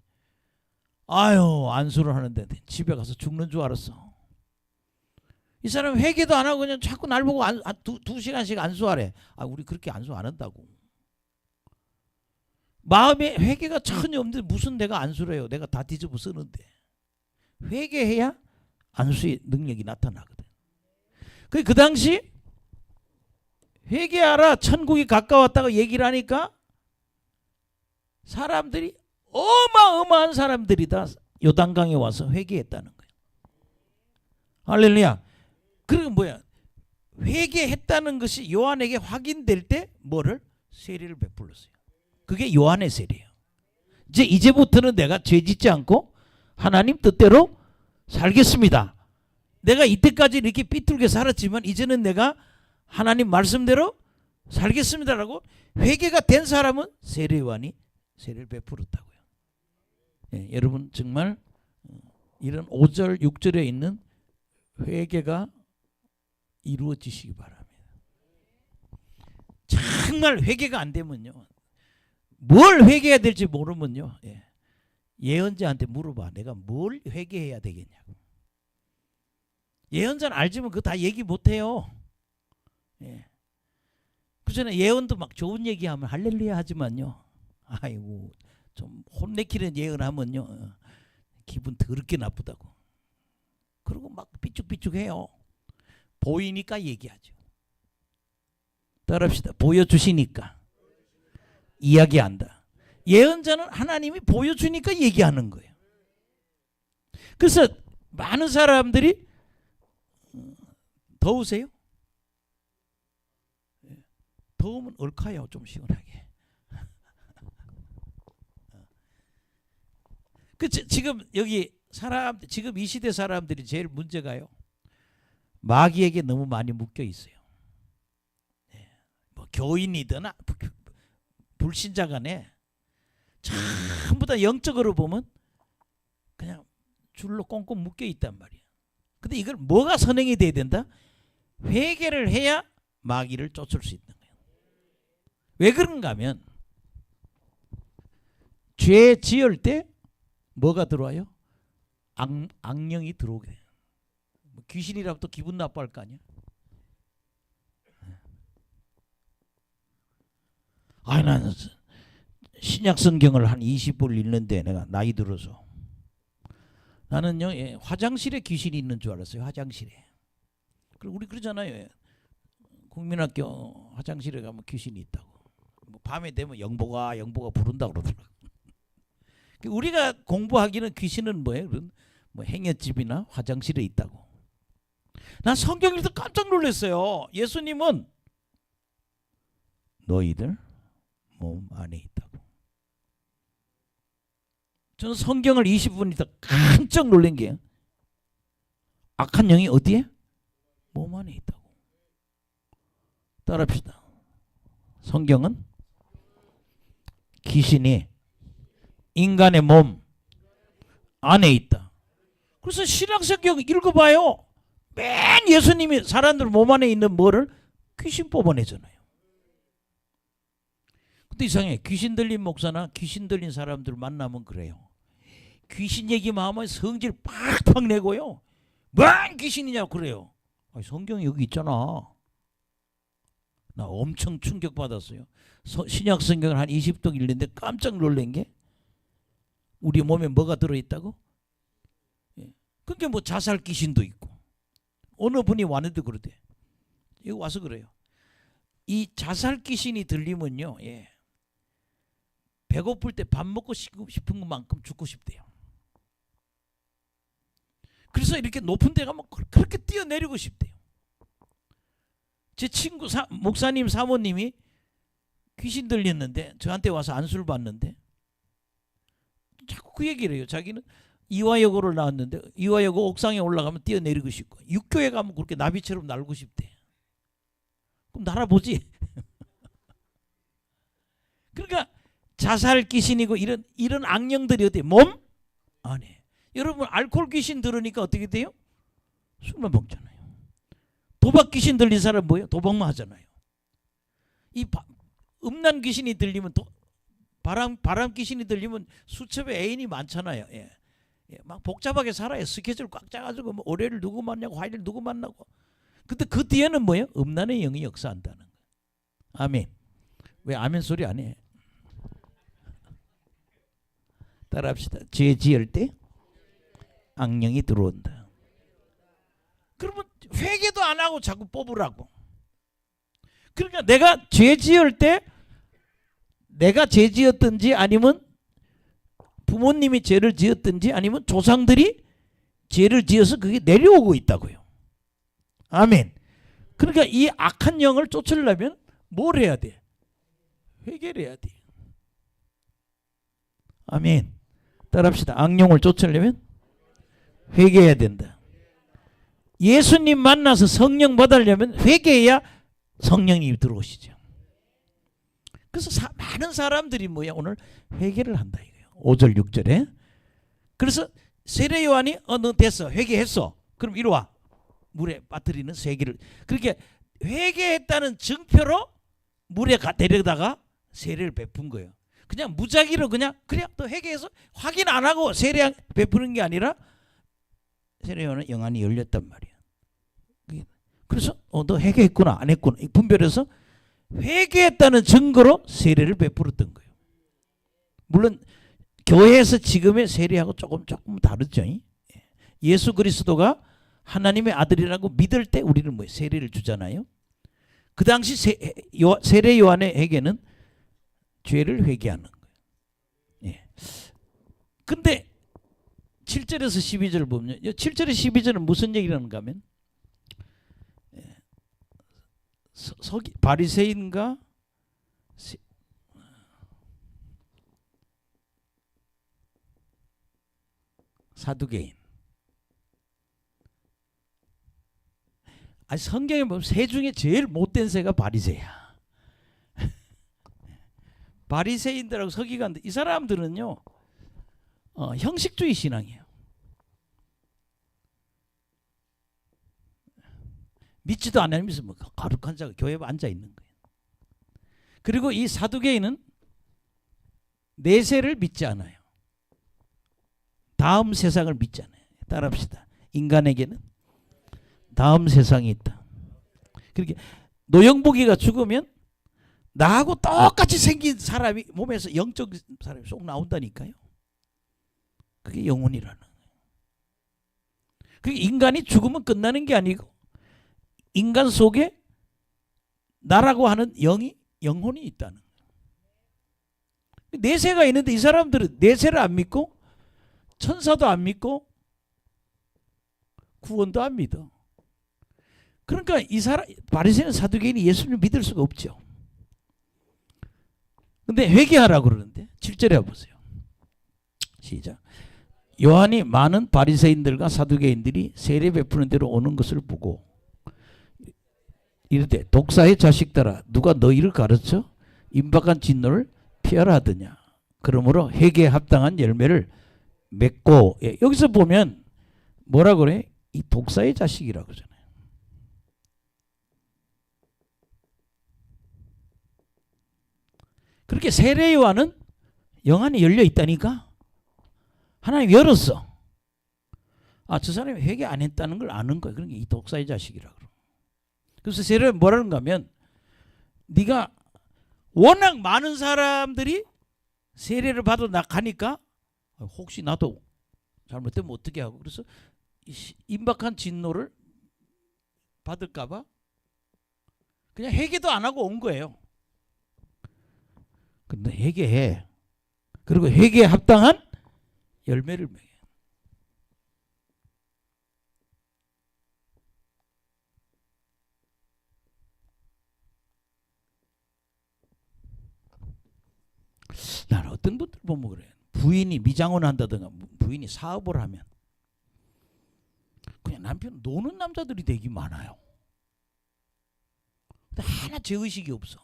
아유 안수를 하는데 집에 가서 죽는 줄 알았어. 이 사람 회개도 안 하고 그냥 자꾸 날 보고 두 시간씩 안수하래. 우리 그렇게 안수 안 한다고. 마음에 회개가 전혀 없는데 무슨 내가 안수를 해요. 내가 다 뒤집어 쓰는데. 회개해야 안수의 능력이 나타나거든. 그 당시 회개하라 천국이 가까웠다고 얘기를 하니까 사람들이 어마어마한 사람들이 다 요단강에 와서 회개했다는 거예요. 할렐루야. 그리고 뭐야? 회개했다는 것이 요한에게 확인될 때 뭐를? 세례를 베풀었어요. 그게 요한의 세례예요. 이제부터는 내가 죄 짓지 않고 하나님 뜻대로 살겠습니다. 내가 이때까지 이렇게 삐뚤게 살았지만 이제는 내가 하나님 말씀대로 살겠습니다라고 회개가 된 사람은 세례 요한이 세례를 베풀었다고요. 여러분 정말 이런 5절 6절에 있는 회개가 이루어지시기 바랍니다. 정말 회개가 안 되면요, 뭘 회개해야 될지 모르면요, 예언자한테 물어봐. 내가 뭘 회개해야 되겠냐고. 예언자는 알지만 그거 다 얘기 못해요. 그 전에 예언도 막 좋은 얘기하면 할렐루야 하지만요, 아이고 좀 혼내키는 예언하면요 기분 더럽게 나쁘다고. 그리고 막 삐죽삐죽해요. 보이니까 얘기하죠. 따라합시다. 보여주시니까 이야기한다. 예언자는 하나님이 보여주니까 얘기하는 거예요. 그래서 많은 사람들이 더우세요? 더우면 얼카요. 좀 시원하게. 지금 여기 지금 이 시대 사람들이 제일 문제가요, 마귀에게 너무 많이 묶여 있어요. 뭐 교인이든 불신자 간에 전부 다 영적으로 보면 그냥 줄로 꽁꽁 묶여 있단 말이에요. 근데 이걸 뭐가 선행이 돼야 된다? 회개를 해야 마귀를 쫓을 수 있는 거예요. 왜 그런가 하면 죄 지을 때 뭐가 들어와요? 악령이 들어오게 돼요. 귀신이라면 또 기분 나빠할 거 아니야? 나는 신약 성경을 한 20번 읽는데 내가 나이 들어서 나는요, 화장실에 귀신이 있는 줄 알았어요. 화장실에. 그리고 우리 그러잖아요. 국민학교 화장실에 가면 귀신이 있다고. 뭐 밤에 되면 영보가 부른다고 그러더라고. 우리가 공부하기는 귀신은 뭐예요? 뭐 행여집이나 화장실에 있다고. 난 성경 읽을 때 깜짝 놀랐어요. 예수님은 너희들 몸 안에 있다고. 저는 성경을 20분 읽다 깜짝 놀란 게 악한 영이 어디에? 몸 안에 있다고. 따라합시다. 성경은 귀신이 인간의 몸 안에 있다. 그래서 신약성경 읽어봐요. 맨 예수님이 사람들 몸 안에 있는 뭐를? 귀신 뽑아내잖아요. 근데 이상해. 귀신 들린 목사나 귀신 들린 사람들 만나면 그래요. 귀신 얘기만 하면 성질 팍팍 내고요. 뭔 귀신이냐고 그래요. 성경이 여기 있잖아. 나 엄청 충격받았어요. 신약 성경을 한 20동 읽는데 깜짝 놀란 게 우리 몸에 뭐가 들어있다고? 그게 뭐 자살 귀신도 있고. 어느 분이 왔는데 그러대. 여기 와서 그래요. 이 자살 귀신이 들리면요, 배고플 때 밥 먹고 싶은 것만큼 죽고 싶대요. 그래서 이렇게 높은 데 가면 그렇게 뛰어내리고 싶대요. 제 친구 목사님 사모님이 귀신 들렸는데 저한테 와서 안수를 받는데 자꾸 그 얘기를 해요. 자기는 이화여고를 나왔는데 이화여고 옥상에 올라가면 뛰어내리고 싶고 육교에 가면 그렇게 나비처럼 날고 싶대. 그럼 날아보지. 그러니까 자살 귀신이고 이런 악령들이 어디 몸 안에. 여러분 알코올 귀신 들으니까 어떻게 돼요? 술만 먹잖아요. 도박 귀신 들린 사람 뭐예요? 도박만 하잖아요. 이 음란 귀신이 들리면 바람 귀신이 들리면 수첩에 애인이 많잖아요. 막 복잡하게 살아요. 스케줄 꽉 짜가지고 뭐 월요일 누구 만나고 화요일 누구 만나고. 근데 그 뒤에는 뭐예요? 음란의 영이 역사한다는 거예요. 아멘. 왜 아멘 소리 안 해? 따라합시다. 죄 지을 때 악령이 들어온다. 그러면 회개도 안 하고 자꾸 뽑으라고. 그러니까 내가 죄 지을 때 내가 죄 지었든지 아니면 부모님이 죄를 지었든지 아니면 조상들이 죄를 지어서 그게 내려오고 있다고요. 아멘. 그러니까 이 악한 영을 쫓으려면 뭘 해야 돼? 회개를 해야 돼. 아멘. 따라합시다. 악령을 쫓으려면 회개해야 된다. 예수님 만나서 성령 받으려면 회개해야 성령님이 들어오시죠. 그래서 많은 사람들이 뭐야 오늘 회개를 한다 이거예요. 5절 6절에. 그래서 세례 요한이 너 됐어 회개했어. 그럼 이리 와. 물에 빠뜨리는 세계를. 그렇게 회개했다는 증표로 물에 데려다가 세례를 베푼 거예요. 그냥 무작위로 그냥 또 회개해서 확인 안 하고 세례 베푸는 게 아니라 세례 요한은 영안이 열렸단 말이야. 그래서 너 회개했구나 안 했구나 분별해서 회개했다는 증거로 세례를 베풀었던 거예요. 물론 교회에서 지금의 세례하고 조금 다르죠. 예수 그리스도가 하나님의 아들이라고 믿을 때 우리는 뭐 세례를 주잖아요. 그 당시 세례 요한의 회개는 죄를 회개하는 거예요. 근데 7절에서 12절을 보면 7절에 12절은 무슨 얘기라는가 하면 바리새인과 사두개인. 아니 성경에 보면 새 중에 제일 못된 새가 바리새야. 바리새인들하고 서기관들 이 사람들은요 형식주의 신앙이에요. 믿지도 않으면서 뭐 거룩한 자가 교회에 앉아 있는 거예요. 그리고 이 사두개인은 내세를 믿지 않아요. 다음 세상을 믿지 않아요. 따라합시다. 인간에게는 다음 세상이 있다. 그렇게 노영복이가 죽으면 나하고 똑같이 생긴 사람이 몸에서 영적 사람이 쏙 나온다니까요. 그게 영혼이라는 거예요. 그게 인간이 죽으면 끝나는 게 아니고 인간 속에 나라고 하는 영혼이 있다는 거예요. 내세가 있는데 이 사람들은 내세를 안 믿고 천사도 안 믿고 구원도 안 믿어. 그러니까 이 사람 바리새인 사두개인이 예수님을 믿을 수가 없죠. 근데 회개하라고 그러는데 7절에 보세요. 시작. 요한이 많은 바리새인들과 사두개인들이 세례 베푸는 대로 오는 것을 보고 이르되 독사의 자식들아 누가 너희를 가르쳐 임박한 진노를 피하라 하더냐. 그러므로 회개에 합당한 열매를 맺고. 여기서 보면 뭐라 그래? 이 독사의 자식이라고 그러잖아요. 그렇게 세례 요한은 영안이 열려 있다니까. 하나님 열었어. 저 사람이 회개 안 했다는 걸 아는 거야. 그러니까 이 독사의 자식이라고. 그래서 세례 뭐라는가 하면 네가 워낙 많은 사람들이 세례를 받아 나가니까 혹시 나도 잘못되면 어떻게 하고 그래서 임박한 진노를 받을까 봐 그냥 회개도 안 하고 온 거예요. 근데 회개해. 그리고 회개에 합당한 열매를 맺어. 나는 어떤 분들 보면 그래. 부인이 미장원을 한다든가 부인이 사업을 하면 그냥 남편 노는 남자들이 되게 많아요. 근데 하나 죄의식이 없어.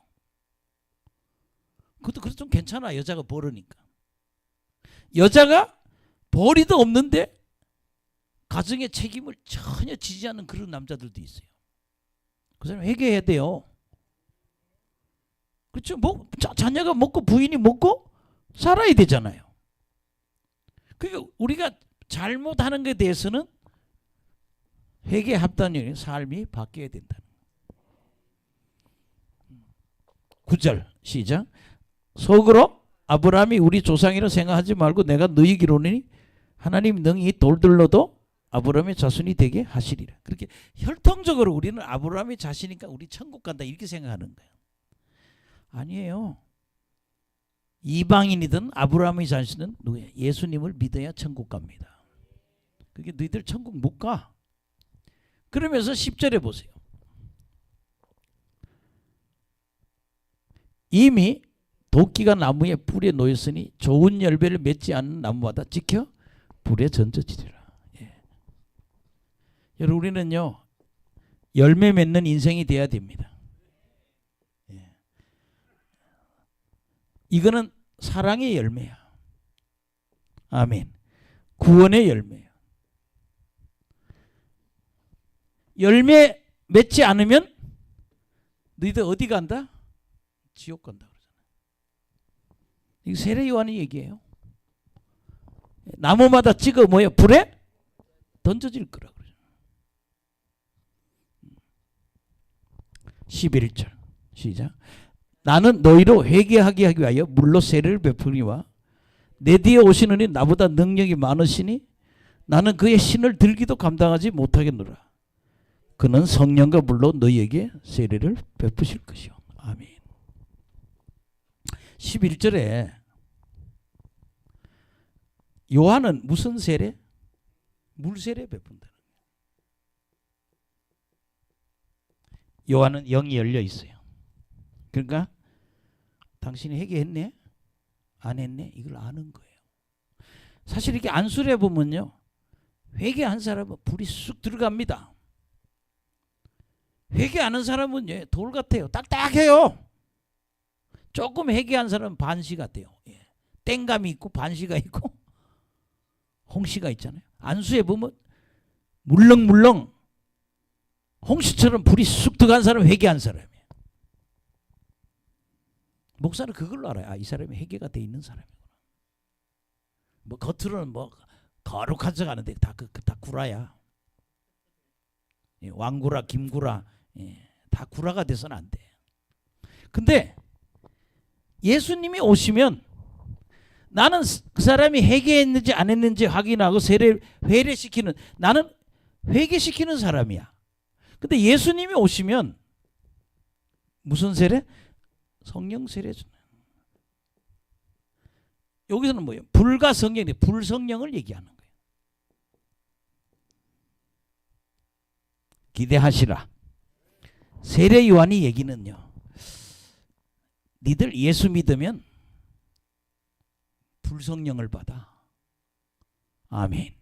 그것도 그래도 좀 괜찮아. 여자가 벌으니까. 여자가 벌이도 없는데 가정의 책임을 전혀 지지 않는 그런 남자들도 있어요. 그 사람 회개해야 돼요. 그렇죠? 자녀가 먹고 부인이 먹고 살아야 되잖아요. 그러니까 우리가 잘못하는 것에 대해서는 회개 합단의 삶이 바뀌어야 된다는 거예요. 9절 시작. 속으로 아브라함이 우리 조상이라 생각하지 말고 내가 너희에게 이르노니 하나님 능히 돌들로도 아브라함의 자손이 되게 하시리라. 그렇게 혈통적으로 우리는 아브라함의 자식이니까 우리 천국 간다 이렇게 생각하는 거예요. 아니에요. 이방인이든 아브라함의 자식은 누구예요? 예수님을 믿어야 천국 갑니다. 그게 너희들 천국 못 가. 그러면서 10절에 보세요. 이미 도끼가 나무에 불에 놓였으니 좋은 열매를 맺지 않는 나무마다 지켜 불에 던져지리라. 예. 여러분 우리는요 열매 맺는 인생이 돼야 됩니다. 예. 이거는 사랑의 열매야. 아멘. 구원의 열매야. 열매 맺지 않으면 너희들 어디 간다? 지옥 간다 그러잖아요. 이거 세례 요한의 얘기예요. 나무마다 찍어 뭐예요? 불에 던져질 거라 그러죠. 11절 시작. 나는 너희로 회개하게 하기 위하여 물로 세례를 베푸니와 내 뒤에 오시는 이 나보다 능력이 많으시니 나는 그의 신을 들기도 감당하지 못하겠노라. 그는 성령과 물로 너희에게 세례를 베푸실 것이요. 아멘. 11절에 요한은 무슨 세례? 물세례 베푼다. 요한은 영이 열려 있어요. 그러니까 당신이 회개했네? 안 했네? 이걸 아는 거예요. 사실 이렇게 안수를 해보면요 회개한 사람은 불이 쑥 들어갑니다. 회개하는 사람은 돌 같아요. 딱딱해요. 조금 회개한 사람은 반시 같아요. 예. 땡감이 있고 반시가 있고 홍시가 있잖아요. 안수해 보면 물렁물렁 홍시처럼 불이 쑥 들어간 사람은 회개한 사람이에요. 목사는 그걸로 알아요. 아, 이 사람이 회개가 돼 있는 사람이구나. 뭐 겉으로는 뭐 거룩한 척 하는데 다 구라야. 예, 왕구라 김구라 다 구라가 돼서는 안 돼. 근데 예수님이 오시면 나는 그 사람이 회개했는지 안 했는지 확인하고 회례시키는 나는 회개시키는 사람이야. 근데 예수님이 오시면 무슨 세례? 성령 세례 주는. 여기서는 뭐예요? 불과 성령인데 불성령을 얘기하는 거예요. 기대하시라. 세례 요한이 얘기는요. 니들 예수 믿으면 불성령을 받아. 아멘.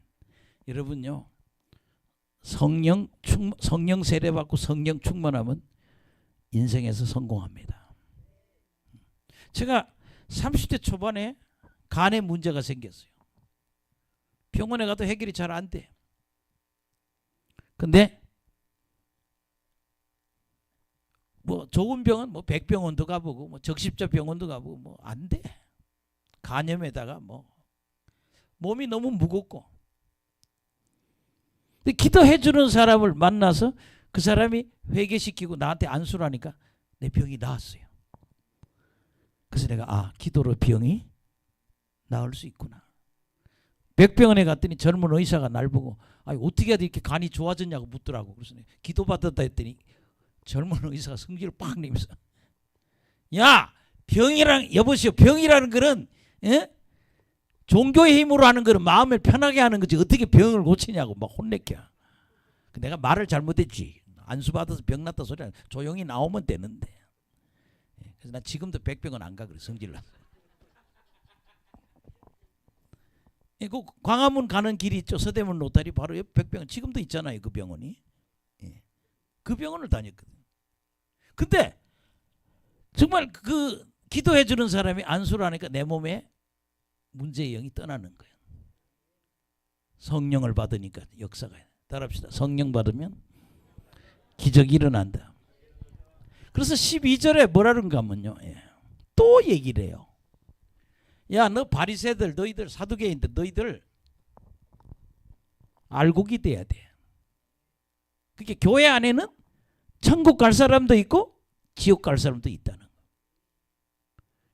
여러분요. 성령 세례 받고 성령 충만하면 인생에서 성공합니다. 제가 30대 초반에 간에 문제가 생겼어요. 병원에 가도 해결이 잘 안 돼. 근데 뭐 좋은 병은 뭐 백병원도 가보고 뭐 적십자 병원도 가보고 뭐 안 돼. 간염에다가 뭐 몸이 너무 무겁고. 근데 기도해 주는 사람을 만나서 그 사람이 회개시키고 나한테 안수를 하니까 내 병이 나았어요. 그래서 내가 기도로 병이 나을 수 있구나. 백병원에 갔더니 젊은 의사가 날 보고 어떻게 해야 이렇게 간이 좋아졌냐고 묻더라고. 그래서 기도 받았다 했더니 젊은 의사가 성질을 팍 내면서 야 여보시오 병이라는 거는 종교의 힘으로 하는 거는 마음을 편하게 하는 거지 어떻게 병을 고치냐고 막 혼내켜. 내가 말을 잘못했지. 안수 받아서 병 났다 소리 조용히 나오면 되는데. 그래서 나 지금도 백병원 안 가 그래 성질 나서. 그 광화문 가는 길이 있죠. 서대문 로타리 바로 옆 백병원 지금도 있잖아요. 그 병원이. 그 병원을 다녔거든요. 근데 정말 그 기도해 주는 사람이 안수를 하니까 내 몸에 문제의 영이 떠나는 거예요. 성령을 받으니까 역사가. 따라합시다. 성령 받으면 기적이 일어난다. 그래서 12절에 뭐라는가 하면요. 또 얘기를 해요. 야, 너 바리새들 너희들 사두개인들 너희들 알곡이 돼야 돼. 그게 교회 안에는 천국 갈 사람도 있고 지옥 갈 사람도 있다는 거.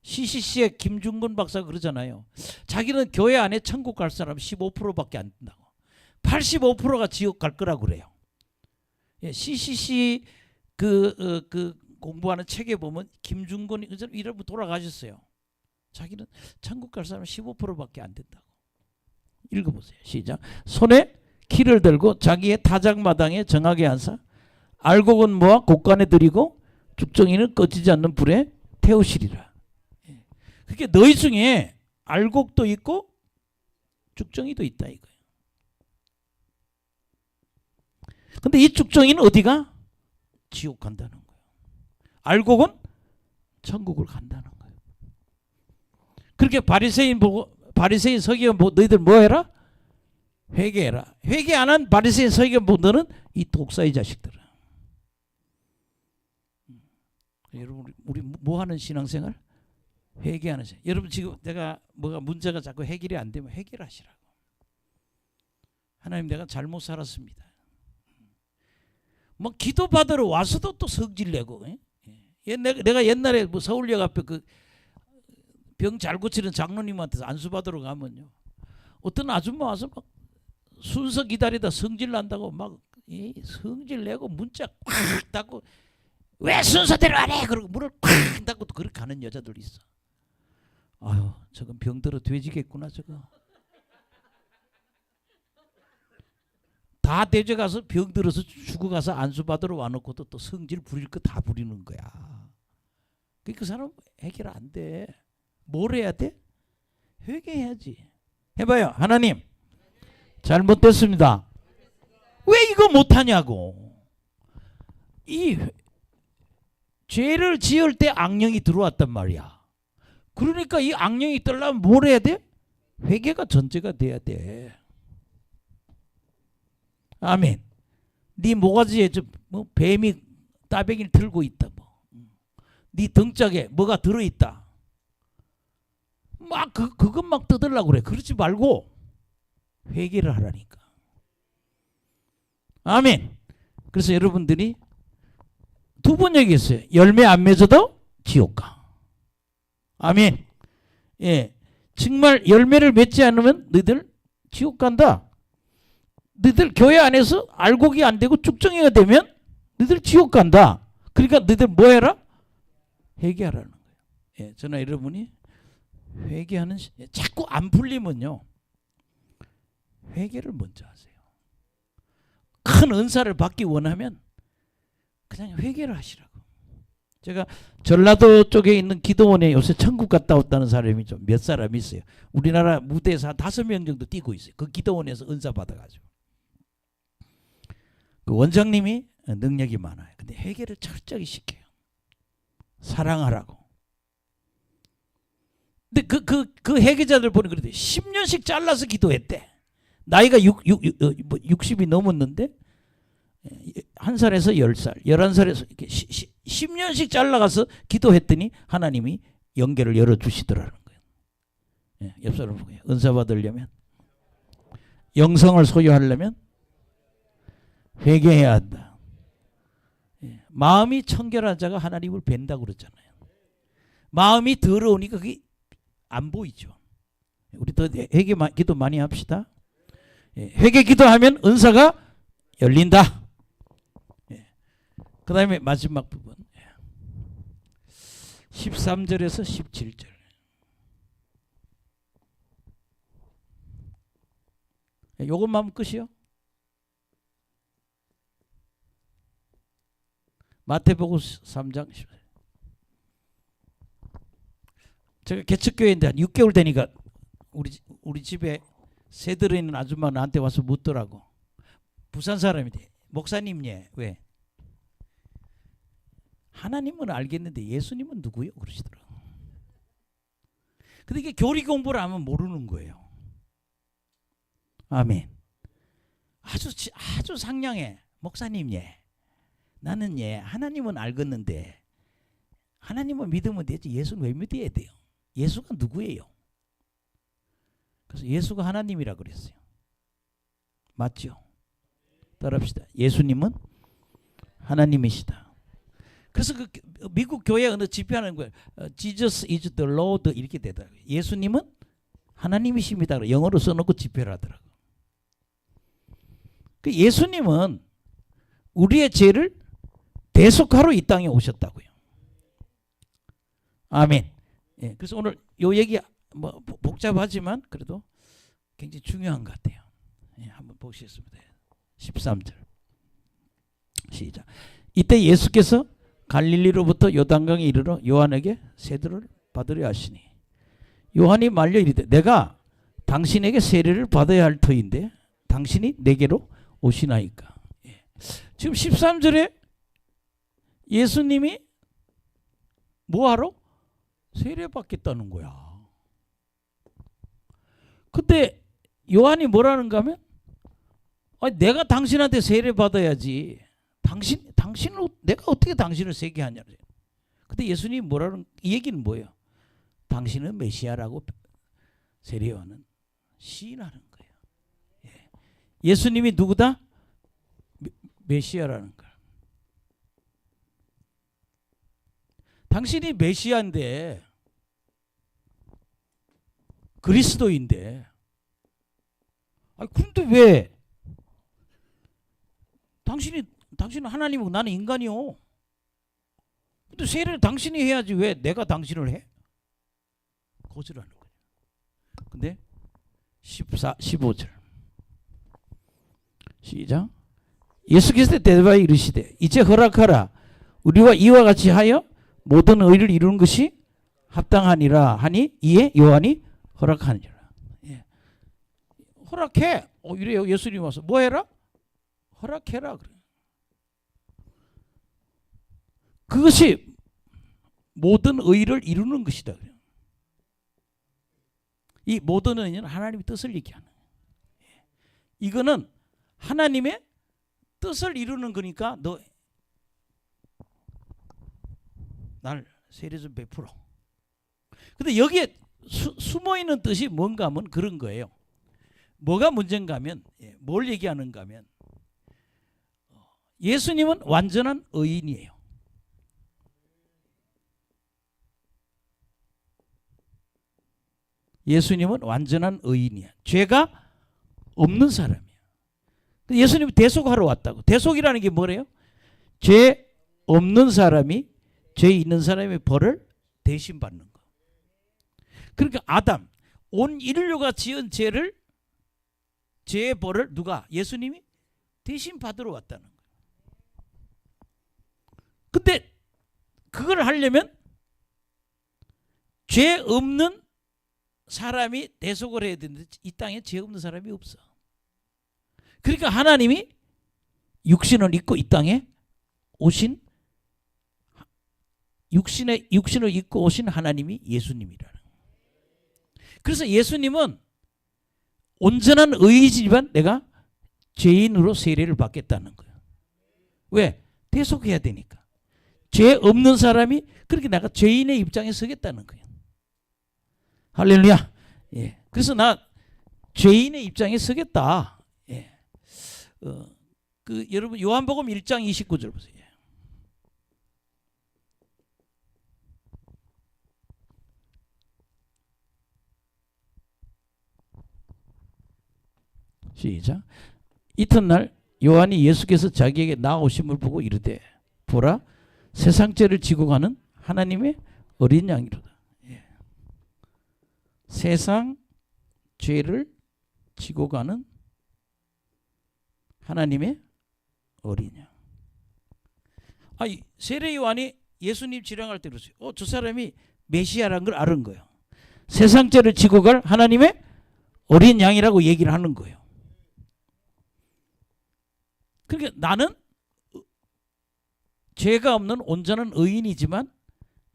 CCC의 김중근 박사가 그러잖아요. 자기는 교회 안에 천국 갈 사람 15%밖에 안 된다고. 85%가 지옥 갈 거라고 그래요. CCC 그 공부하는 책에 보면 김중근이 이러고 돌아가셨어요. 자기는 천국 갈 사람 15%밖에 안 된다고. 읽어보세요. 시작. 손에 키를 들고 자기의 타작마당에 정하게 한사 알곡은 모아 곡간에 들이고 죽정이는 꺼지지 않는 불에 태우시리라. 그게 너희 중에 알곡도 있고 죽정이도 있다 이거예요. 근데 이 죽정이는 어디가? 지옥 간다는 거예요. 알곡은 천국을 간다는 거예요. 그렇게 바리새인 보고 바리새인 서기관 보고 너희들 뭐 해라? 회개해라. 회개 안 한 바리새인 서기관 보고 너는 이 독사의 자식들아. 여러분 우리 뭐 하는 신앙생활? 회개하는 신앙. 여러분 지금 내가 뭐가 문제가 자꾸 해결이 안 되면 해결하시라고. 하나님 내가 잘못 살았습니다. 뭐 기도 받으러 와서도 또 성질 내고. 내가 옛날에 뭐 서울역 앞에 그 병 잘 고치는 장로님한테서 안수 받으러 가면요. 어떤 아줌마 와서 막 순서 기다리다 성질 난다고 막 성질 내고 문자 꽉 닫고 왜 순서대로 안 해? 그러고 문을 꽉 닫고 또 그렇게 가는 여자들 있어. 아유, 저건 병들어 돼지겠구나 저거. 다 돼져가서 병들어서 죽어가서 안수받으러 와놓고도 또 성질 부릴 거 다 부리는 거야. 그 사람 해결 안 돼. 뭘 해야 돼? 회개해야지. 해봐요. 하나님 잘못됐습니다. 왜 이거 못하냐고. 이 죄를 지을 때 악령이 들어왔단 말이야. 그러니까 이 악령이 떠나면 뭘 해야 돼? 회개가 전제가 돼야 돼. 아멘. 네 모가지에 뭐 뱀이 따뱅이를 들고 있다. 네 등짝에 뭐가 들어있다. 막 그것 막 뜯으려고 그래. 그러지 말고 회개를 하라니까. 아멘. 그래서 여러분들이 두 번 얘기했어요. 열매 안 맺어도 지옥 가. 아멘. 예, 정말 열매를 맺지 않으면 너희들 지옥 간다. 너희들 교회 안에서 알곡이 안 되고 쭉정이가 되면 너희들 지옥 간다. 그러니까 너희들 뭐 해라? 회개하라는 거예요. 예, 저는 여러분이 회개하는 자꾸 안 풀리면요. 회개를 먼저 하세요. 큰 은사를 받기 원하면 그냥 회개를 하시라고. 제가 전라도 쪽에 있는 기도원에 요새 천국 갔다 왔다는 사람이 좀 몇 사람 있어요. 우리나라 무대에서 한 5명 정도 뛰고 있어요. 그 기도원에서 은사 받아가지고. 그 원장님이 능력이 많아요. 근데 회개를 철저히 시켜요. 사랑하라고. 근데 그 회개자들 보니 그래도 10년씩 잘라서 기도했대. 나이가 60이 넘었는데 1살에서 10살, 11살에서 이렇게 10년씩 잘라가서 기도했더니 하나님이 연결을 열어주시더라는 거예요. 예, 옆 사람 보고요. 은사 받으려면, 영성을 소유하려면 회개해야 한다. 예, 마음이 청결한 자가 하나님을 뵌다고 그랬잖아요. 마음이 더러우니까 그게 안 보이죠. 우리 더 회개 기도 많이 합시다. 예, 회개 기도하면 은사가 열린다. 예. 그 다음에 마지막 부분 13절에서 17절. 요것만 하면 끝이요. 마태복음 3장 10절. 제가 개척교회인데 한 6개월 되니까 우리 집에 새 들어있는 아줌마 나한테 와서 묻더라고. 부산 사람인데 목사님 왜? 하나님은 알겠는데 예수님은 누구요? 그러시더라고. 근데 이게 교리 공부를 하면 모르는 거예요. 아멘. 아주 상냥해. 목사님 나는 하나님은 알겠는데 하나님은 믿으면 되지 예수는 왜 믿어야 돼요? 예수가 누구예요? 그래서 예수가 하나님이라 그랬어요. 맞죠? 따라합시다. 예수님은 하나님이시다. 그래서 그 미국 교회 어느 집회하는 거예요. Jesus is the Lord 이렇게 되더라고요. 예수님은 하나님이십니다. 영어로 써놓고 집회를 하더라고요. 그 예수님은 우리의 죄를 대속하러 이 땅에 오셨다고요. 아멘. 예, 그래서 오늘 요 얘기 뭐 복잡하지만 그래도 굉장히 중요한 것 같아요. 예, 한번 보시겠습니다. 13절 시작. 이때 예수께서 갈릴리로부터 요단강에 이르러 요한에게 세례를 받으려 하시니 요한이 말려 이르되 내가 당신에게 세례를 받아야 할 터인데 당신이 내게로 오시나이까. 예. 지금 13절에 예수님이 뭐하러? 세례 받겠다는 거야. 근데 요한이 뭐라는가 하면 아니, 내가 당신한테 세례 받아야지. 당신을 내가 어떻게 당신을 세게 하냐. 근데 예수님이 뭐라는 이 얘기는 뭐예요? 당신은 메시아라고 세례 요한은 시인하는 거예요. 예. 예수님이 누구다? 메시아라는 거야. 당신이 메시아인데 그리스도인데 아니 그런데 왜 당신은 하나님이고 나는 인간이요. 근데 세례를 당신이 해야지 왜 내가 당신을 해? 거절하는 거예요. 근데 15절 시작. 예수께서 대답하여 이르시되 이제 허락하라. 우리와 이와 같이 하여 모든 의를 이루는 것이 합당하니라 하니 이에 요한이 허락하니라. 예. 허락해. 이래요. 예수님 와서 뭐 해라? 허락해라 그래. 그것이 모든 의를 이루는 것이다. 그래. 이 모든 의는 하나님의 뜻을 얘기하는 거예요. 이거는 하나님의 뜻을 이루는 거니까 너 날 세례 좀 베풀어. 근데 여기에 숨어있는 뜻이 뭔가 하면 그런 거예요. 뭐가 문제인가 하면 뭘 얘기하는가 하면 예수님은 완전한 의인이에요. 예수님은 완전한 의인이야. 죄가 없는 사람이야. 예수님이 대속하러 왔다고. 대속이라는 게 뭐래요? 죄 없는 사람이 죄 있는 사람의 벌을 대신 받는 거. 그러니까 아담, 온 인류가 지은 죄의 벌을 누가? 예수님이 대신 받으러 왔다는 거예요. 근데 그걸 하려면 죄 없는 사람이 대속을 해야 되는데 이 땅에 죄 없는 사람이 없어. 그러니까 하나님이 육신을 입고 이 땅에 오신 육신을 입고 오신 하나님이 예수님이라는. 그래서 예수님은 온전한 의이지만 내가 죄인으로 세례를 받겠다는 거예요. 왜? 대속해야 되니까. 죄 없는 사람이 그렇게 내가 죄인의 입장에 서겠다는 거예요. 할렐루야. 예. 그래서 나 죄인의 입장에 서겠다. 예. 여러분 요한복음 1장 29절 보세요. 시작. 이튿날 요한이 예수께서 자기에게 나오심을 보고 이르되 보라 세상 죄를 지고 가는 하나님의 어린 양이로다. 예. 세상 죄를 지고 가는 하나님의 어린 양. 세례 요한이 예수님 지령할 때 그랬어요. 저 사람이 메시아라는 걸 아는 거예요. 세상 죄를 지고 갈 하나님의 어린 양이라고 얘기를 하는 거예요. 그러니까 나는 죄가 없는 온전한 의인이지만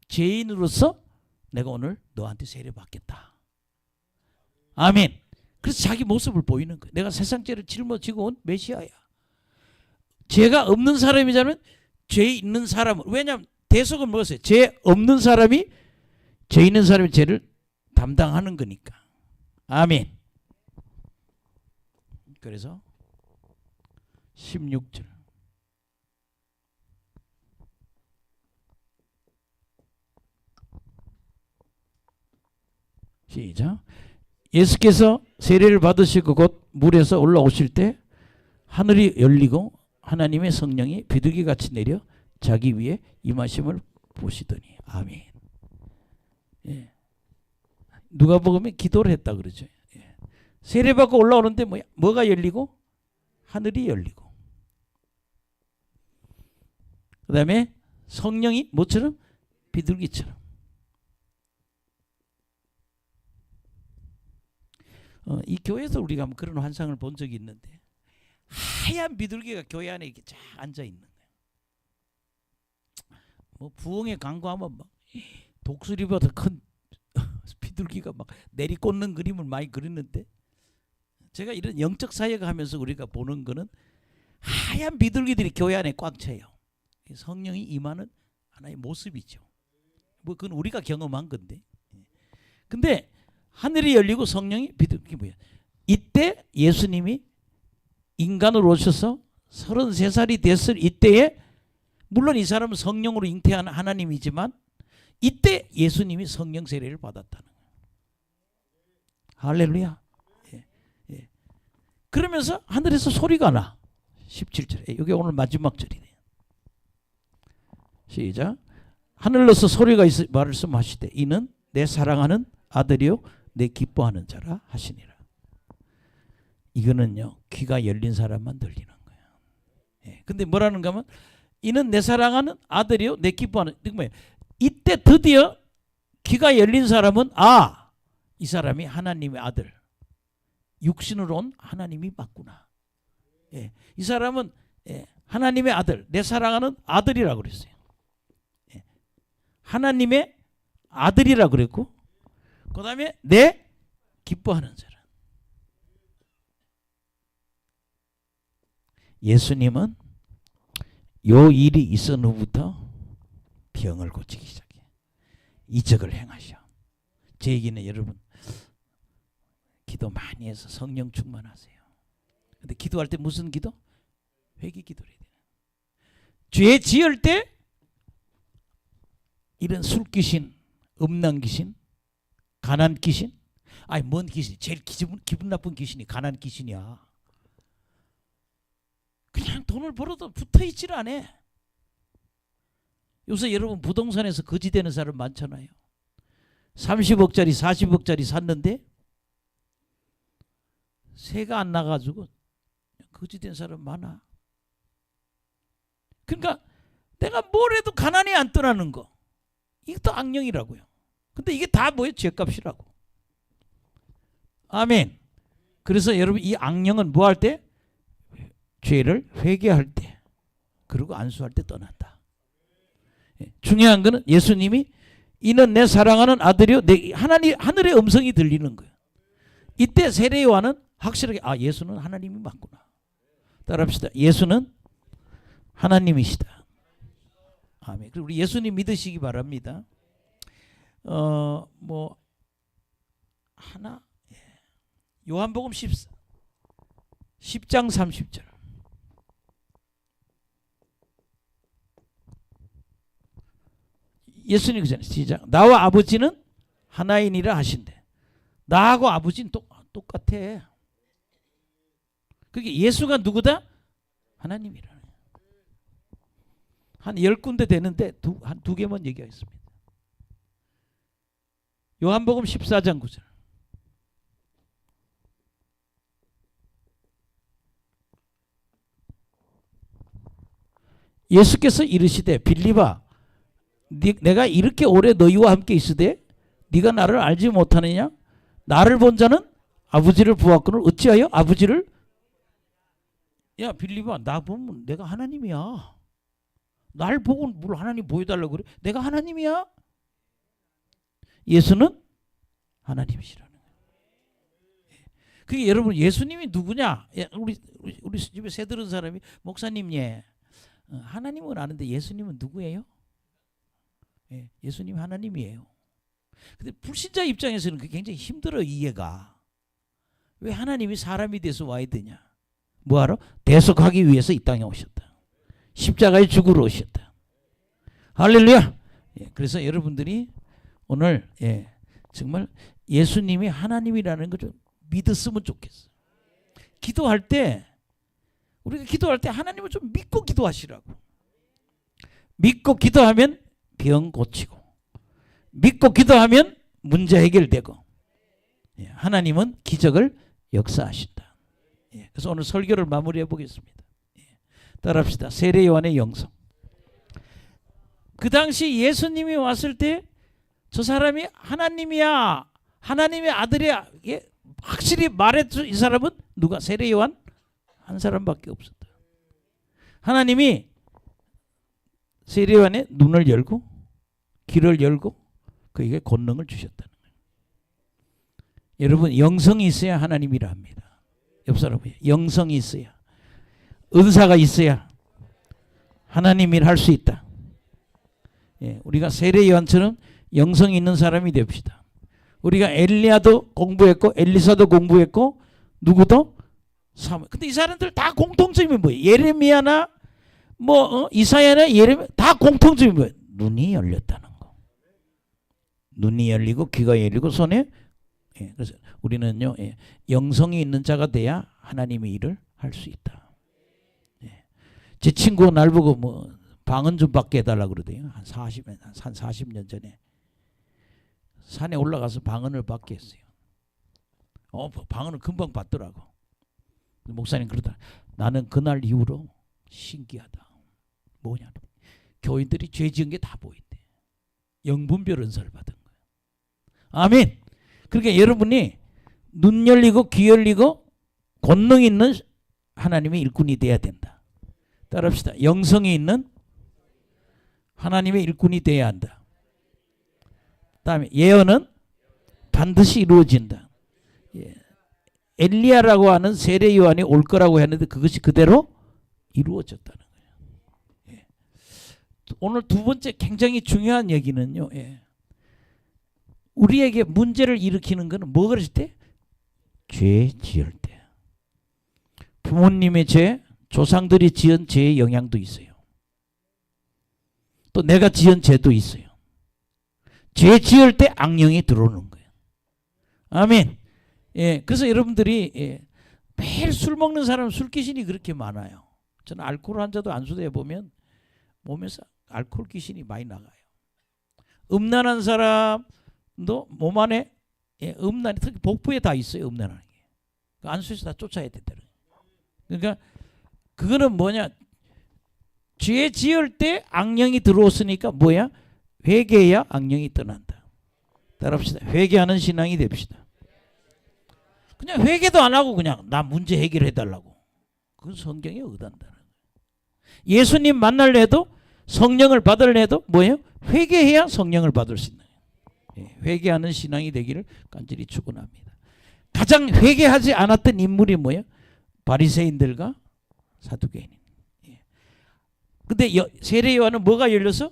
죄인으로서 내가 오늘 너한테 세례 받겠다. 아멘. 그래서 자기 모습을 보이는 거예요. 내가 세상 죄를 짊어지고 온 메시아야. 죄가 없는 사람이자면 죄 있는 사람은, 왜냐하면 대속을 먹었어요. 죄 없는 사람이 죄 있는 사람의 죄를 담당하는 거니까. 아멘. 그래서 16절. 시작. 예수께서 세례를 받으시고 곧 물에서 올라오실 때 하늘이 열리고 하나님의 성령이 비둘기같이 내려 자기 위에 임하심을 보시더니. 아멘. 예. 누가복음에 기도를 했다 그러죠. 예. 세례받고 올라오는데 뭐가 열리고? 하늘이 열리고. 그 다음에 성령이 뭐처럼? 비둘기처럼. 이 교회에서 우리가 그런 환상을 본 적이 있는데 하얀 비둘기가 교회 안에 이렇게 쫙 앉아 있는 거예요. 뭐 부흥회 간구하면 막 독수리보다 큰 비둘기가 막 내리꽂는 그림을 많이 그리는데, 제가 이런 영적 사역 하면서 우리가 보는 거는 하얀 비둘기들이 교회 안에 꽉 차요. 성령이 임하는 하나의 모습이죠. 뭐 그건 우리가 경험한 건데. 근데 하늘이 열리고 성령이 비둘기 뭐야? 이때 예수님이 인간으로 오셔서 33살이 됐을 이때에, 물론 이 사람은 성령으로 잉태한 하나님이지만 이때 예수님이 성령 세례를 받았다는 거예요. 할렐루야. 예, 예. 그러면서 하늘에서 소리가 나. 17절에. 여기 오늘 마지막 절이네요. 시작. 하늘로서 소리가 있어 말씀하시되 이는 내 사랑하는 아들이요 내 기뻐하는 자라 하시니라. 이거는요 귀가 열린 사람만 들리는 거예요. 예. 근데 뭐라는가 하면 이는 내 사랑하는 아들이요 내 기뻐하는. 뭐예요? 이때 드디어 귀가 열린 사람은 이 사람이 하나님의 아들, 육신으로 온 하나님이 맞구나. 예. 이 사람은 하나님의 아들, 내 사랑하는 아들이라고 그랬어요. 예. 하나님의 아들이라고 그랬고, 그 다음에 내 기뻐하는 자라. 예수님은 요 일이 있은 후부터 병을 고치기 시작해. 이적을 행하셔. 제 얘기는 여러분 기도 많이 해서 성령 충만하세요. 근데 기도할 때 무슨 기도? 회개 기도를 해야 돼요. 죄 지을 때 이런 술귀신, 음란귀신, 가난귀신, 뭔 귀신? 제일 기분 나쁜 귀신이 가난귀신이야. 그냥 돈을 벌어도 붙어있질 않아. 요새 여러분 부동산에서 거지되는 사람 많잖아요. 30억짜리 40억짜리 샀는데 세가 안 나가지고 거지된 사람 많아. 그러니까 내가 뭘 해도 가난이 안 떠나는 거, 이것도 악령이라고요. 근데 이게 다 뭐예요? 죄값이라고. 아멘. 그래서 여러분 이 악령은 뭐 할 때? 죄를 회개할 때, 그리고 안수할 때 떠난다. 중요한 거는 예수님이 이는 내 사랑하는 아들이요, 하늘의 음성이 들리는 거예요. 이때 세례 요한은 확실하게 예수는 하나님이 맞구나. 따라합시다. 예수는 하나님이시다. 아멘. 그리고 우리 예수님 믿으시기 바랍니다. 요한복음 10장 30절. 예수님 그잖아요. 시작. 나와 아버지는 하나이니라 하신대. 나하고 아버지는 똑같아. 그게 예수가 누구다? 하나님이라. 한 10군데 되는데 한 2개만 얘기하겠습니다. 요한복음 14장 9절. 예수께서 이르시되 빌립아, 내가 이렇게 오래 너희와 함께 있으되 네가 나를 알지 못하느냐? 나를 본 자는 아버지를 보았거늘 어찌하여 아버지를. 야 빌립아, 나 보면 내가 하나님이야. 날 보고 뭘 하나님 보여달라고 그래? 내가 하나님이야. 예수는 하나님이시라는 거예요. 그게 여러분 예수님이 누구냐? 우리 집에 새 들은 사람이 목사님 하나님은 아는데 예수님은 누구예요? 예수님 하나님이에요. 근데 불신자 입장에서는 그게 굉장히 힘들어 이해가. 왜 하나님이 사람이 돼서 와야 되냐? 뭐하러? 대속하기 위해서 이 땅에 오셨다. 십자가에 죽으러 오셨다. 할렐루야. 그래서 여러분들이 오늘 정말 예수님이 하나님이라는 걸 좀 믿었으면 좋겠어. 기도할 때 우리가 기도할 때 하나님을 좀 믿고 기도하시라고. 믿고 기도하면 병 고치고, 믿고 기도하면 문제 해결되고, 하나님은 기적을 역사하신다. 그래서 오늘 설교를 마무리해 보겠습니다. 따라합시다. 세례 요한의 영성. 그 당시 예수님이 왔을 때 저 사람이 하나님이야, 하나님의 아들이야, 확실히 말했죠. 이 사람은 누가? 세례 요한 한 사람밖에 없었다. 하나님이 세례 요한의 눈을 열고 귀를 열고 그에게 권능을 주셨다는 거예요. 여러분, 영성이 있어야 하나님이라 합니다. 옆 사람이 영성이 있어야, 은사가 있어야 하나님이라 할 수 있다. 우리가 세례 요한처럼 영성이 있는 사람이 됩시다. 우리가 엘리야도 공부했고 엘리사도 공부했고 누구도 근데 이 사람들 다 공통점이 뭐예요? 예레미야나 이사야나 예레미야 다 공통점이 뭐예요? 눈이 열렸다는 거. 눈이 열리고 귀가 열리고 손에 그래서 우리는요 영성이 있는 자가 돼야 하나님의 일을 할 수 있다. 제 친구가 날 보고 방언 좀 받게 해달라고 그러대요. 한 40년 전에 산에 올라가서 방언을 받게 했어요. 방언을 금방 받더라고. 목사님 그러다 나는 그날 이후로 신기하다. 뭐냐? 교인들이 죄 지은 게 다 보인대. 영분별 은사를 받은 거예요. 아멘. 그러니까 여러분이 눈 열리고 귀 열리고 권능 있는 하나님의 일꾼이 돼야 된다. 따라합시다. 영성이 있는 하나님의 일꾼이 돼야 한다. 다음에 예언은 반드시 이루어진다. 엘리야라고 하는 세례 요한이 올 거라고 했는데 그것이 그대로 이루어졌다는 거예요. 오늘 두 번째 굉장히 중요한 얘기는요. 우리에게 문제를 일으키는 것은 뭐 그랬을 때? 죄 지을 때. 부모님의 죄, 조상들이 지은 죄의 영향도 있어요. 또 내가 지은 죄도 있어요. 죄 지을 때 악령이 들어오는 거예요. 아멘. 그래서 여러분들이 매일 술 먹는 사람은 술귀신이 그렇게 많아요. 저는 알코올 환자도 안수대에 보면 몸에서 알코올 귀신이 많이 나가요. 음란한 사람도 몸 안에 음란이 특히 복부에 다 있어요. 음란한 게. 안수에서 다 쫓아야 된다는 거예요. 그러니까 그거는 뭐냐? 죄 지을 때 악령이 들어왔으니까 뭐야? 회개해야 악령이 떠난다. 따라합시다. 회개하는 신앙이 됩시다. 그냥 회개도 안 하고 그냥 나 문제 해결해달라고. 그건 성경에 의단다는 거예요. 예수님 만날려 해도 성령을 받으려 해도 뭐예요? 회개해야 성령을 받을 수 있는 거예요. 회개하는 신앙이 되기를 간절히 축원합니다. 가장 회개하지 않았던 인물이 뭐예요? 바리새인들과 사두개인. 근데 세례 요한은 뭐가 열려서?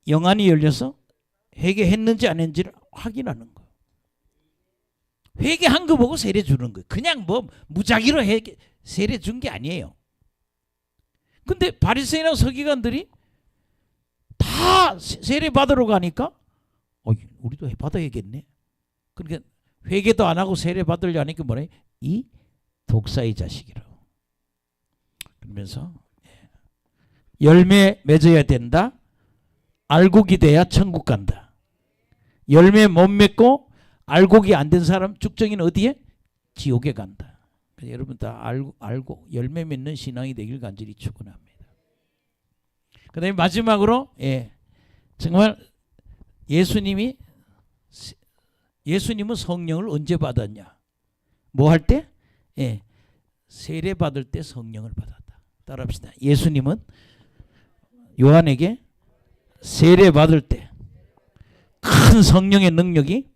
영안이 열려서 회개했는지 안 했는지를 확인하는 거예요. 회개한 거 보고 세례 주는 거예요. 그냥 무작위로 세례 준 게 아니에요. 근데 바리새인하고 서기관들이 다 세례 받으러 가니까 우리도 받아야겠네. 그러니까 회개도 안 하고 세례 받으려 하니까 뭐래? 이 독사의 자식이라고. 그러면서 열매 맺어야 된다. 알곡이 돼야 천국 간다. 열매 못 맺고 알곡이 안 된 사람 죽정이는 어디에? 지옥에 간다. 여러분 다 알고 열매 맺는 신앙이 되길 간절히 축원합니다. 그다음에 마지막으로 정말 예수님은 성령을 언제 받았냐? 뭐 할 때? 세례 받을 때 성령을 받았다. 따라합시다. 예수님은 요한에게 세례 받을 때 큰 성령의 능력이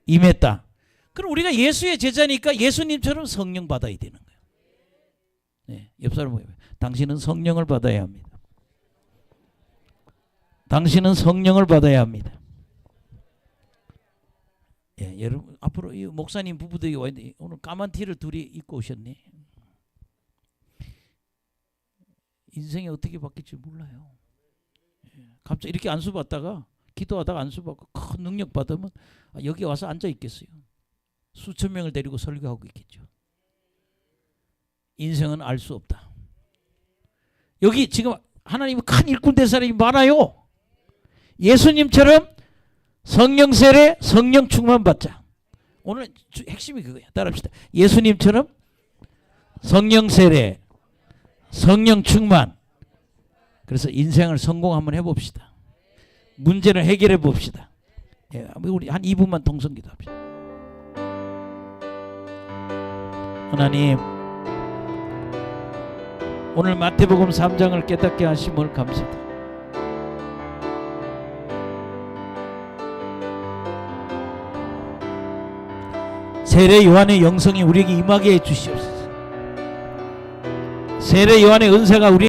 임했다. 그럼 우리가 예수의 제자니까 예수님처럼 성령 받아야 되는 거예요. 옆 사람 보면 당신은 성령을 받아야 합니다. 당신은 성령을 받아야 합니다. 여러분 앞으로 이 목사님 부부들이 와 있는데 오늘 까만 티를 둘이 입고 오셨네. 인생이 어떻게 바뀔지 몰라요. 갑자기 이렇게 안수 받다가 기도하다가 안수 받고 큰 능력 받으면 여기 와서 앉아 있겠어요. 수천 명을 데리고 설교하고 있겠죠. 인생은 알 수 없다. 여기 지금 하나님은 큰 일꾼 된 사람이 많아요. 예수님처럼 성령 세례, 성령 충만 받자. 오늘 핵심이 그거야. 따라합시다. 예수님처럼 성령 세례, 성령 충만. 그래서 인생을 성공 한번 해봅시다. 문제를 해결해 봅시다. 예, 우리 한 2분만 동성기도 합시다. 하나님, 오늘 마태복음 3장을 깨닫게 하심을 감사합니다. 세례 요한의 영성이 우리에게 임하게 해 주시옵소서. 세례 요한의 은사가 우리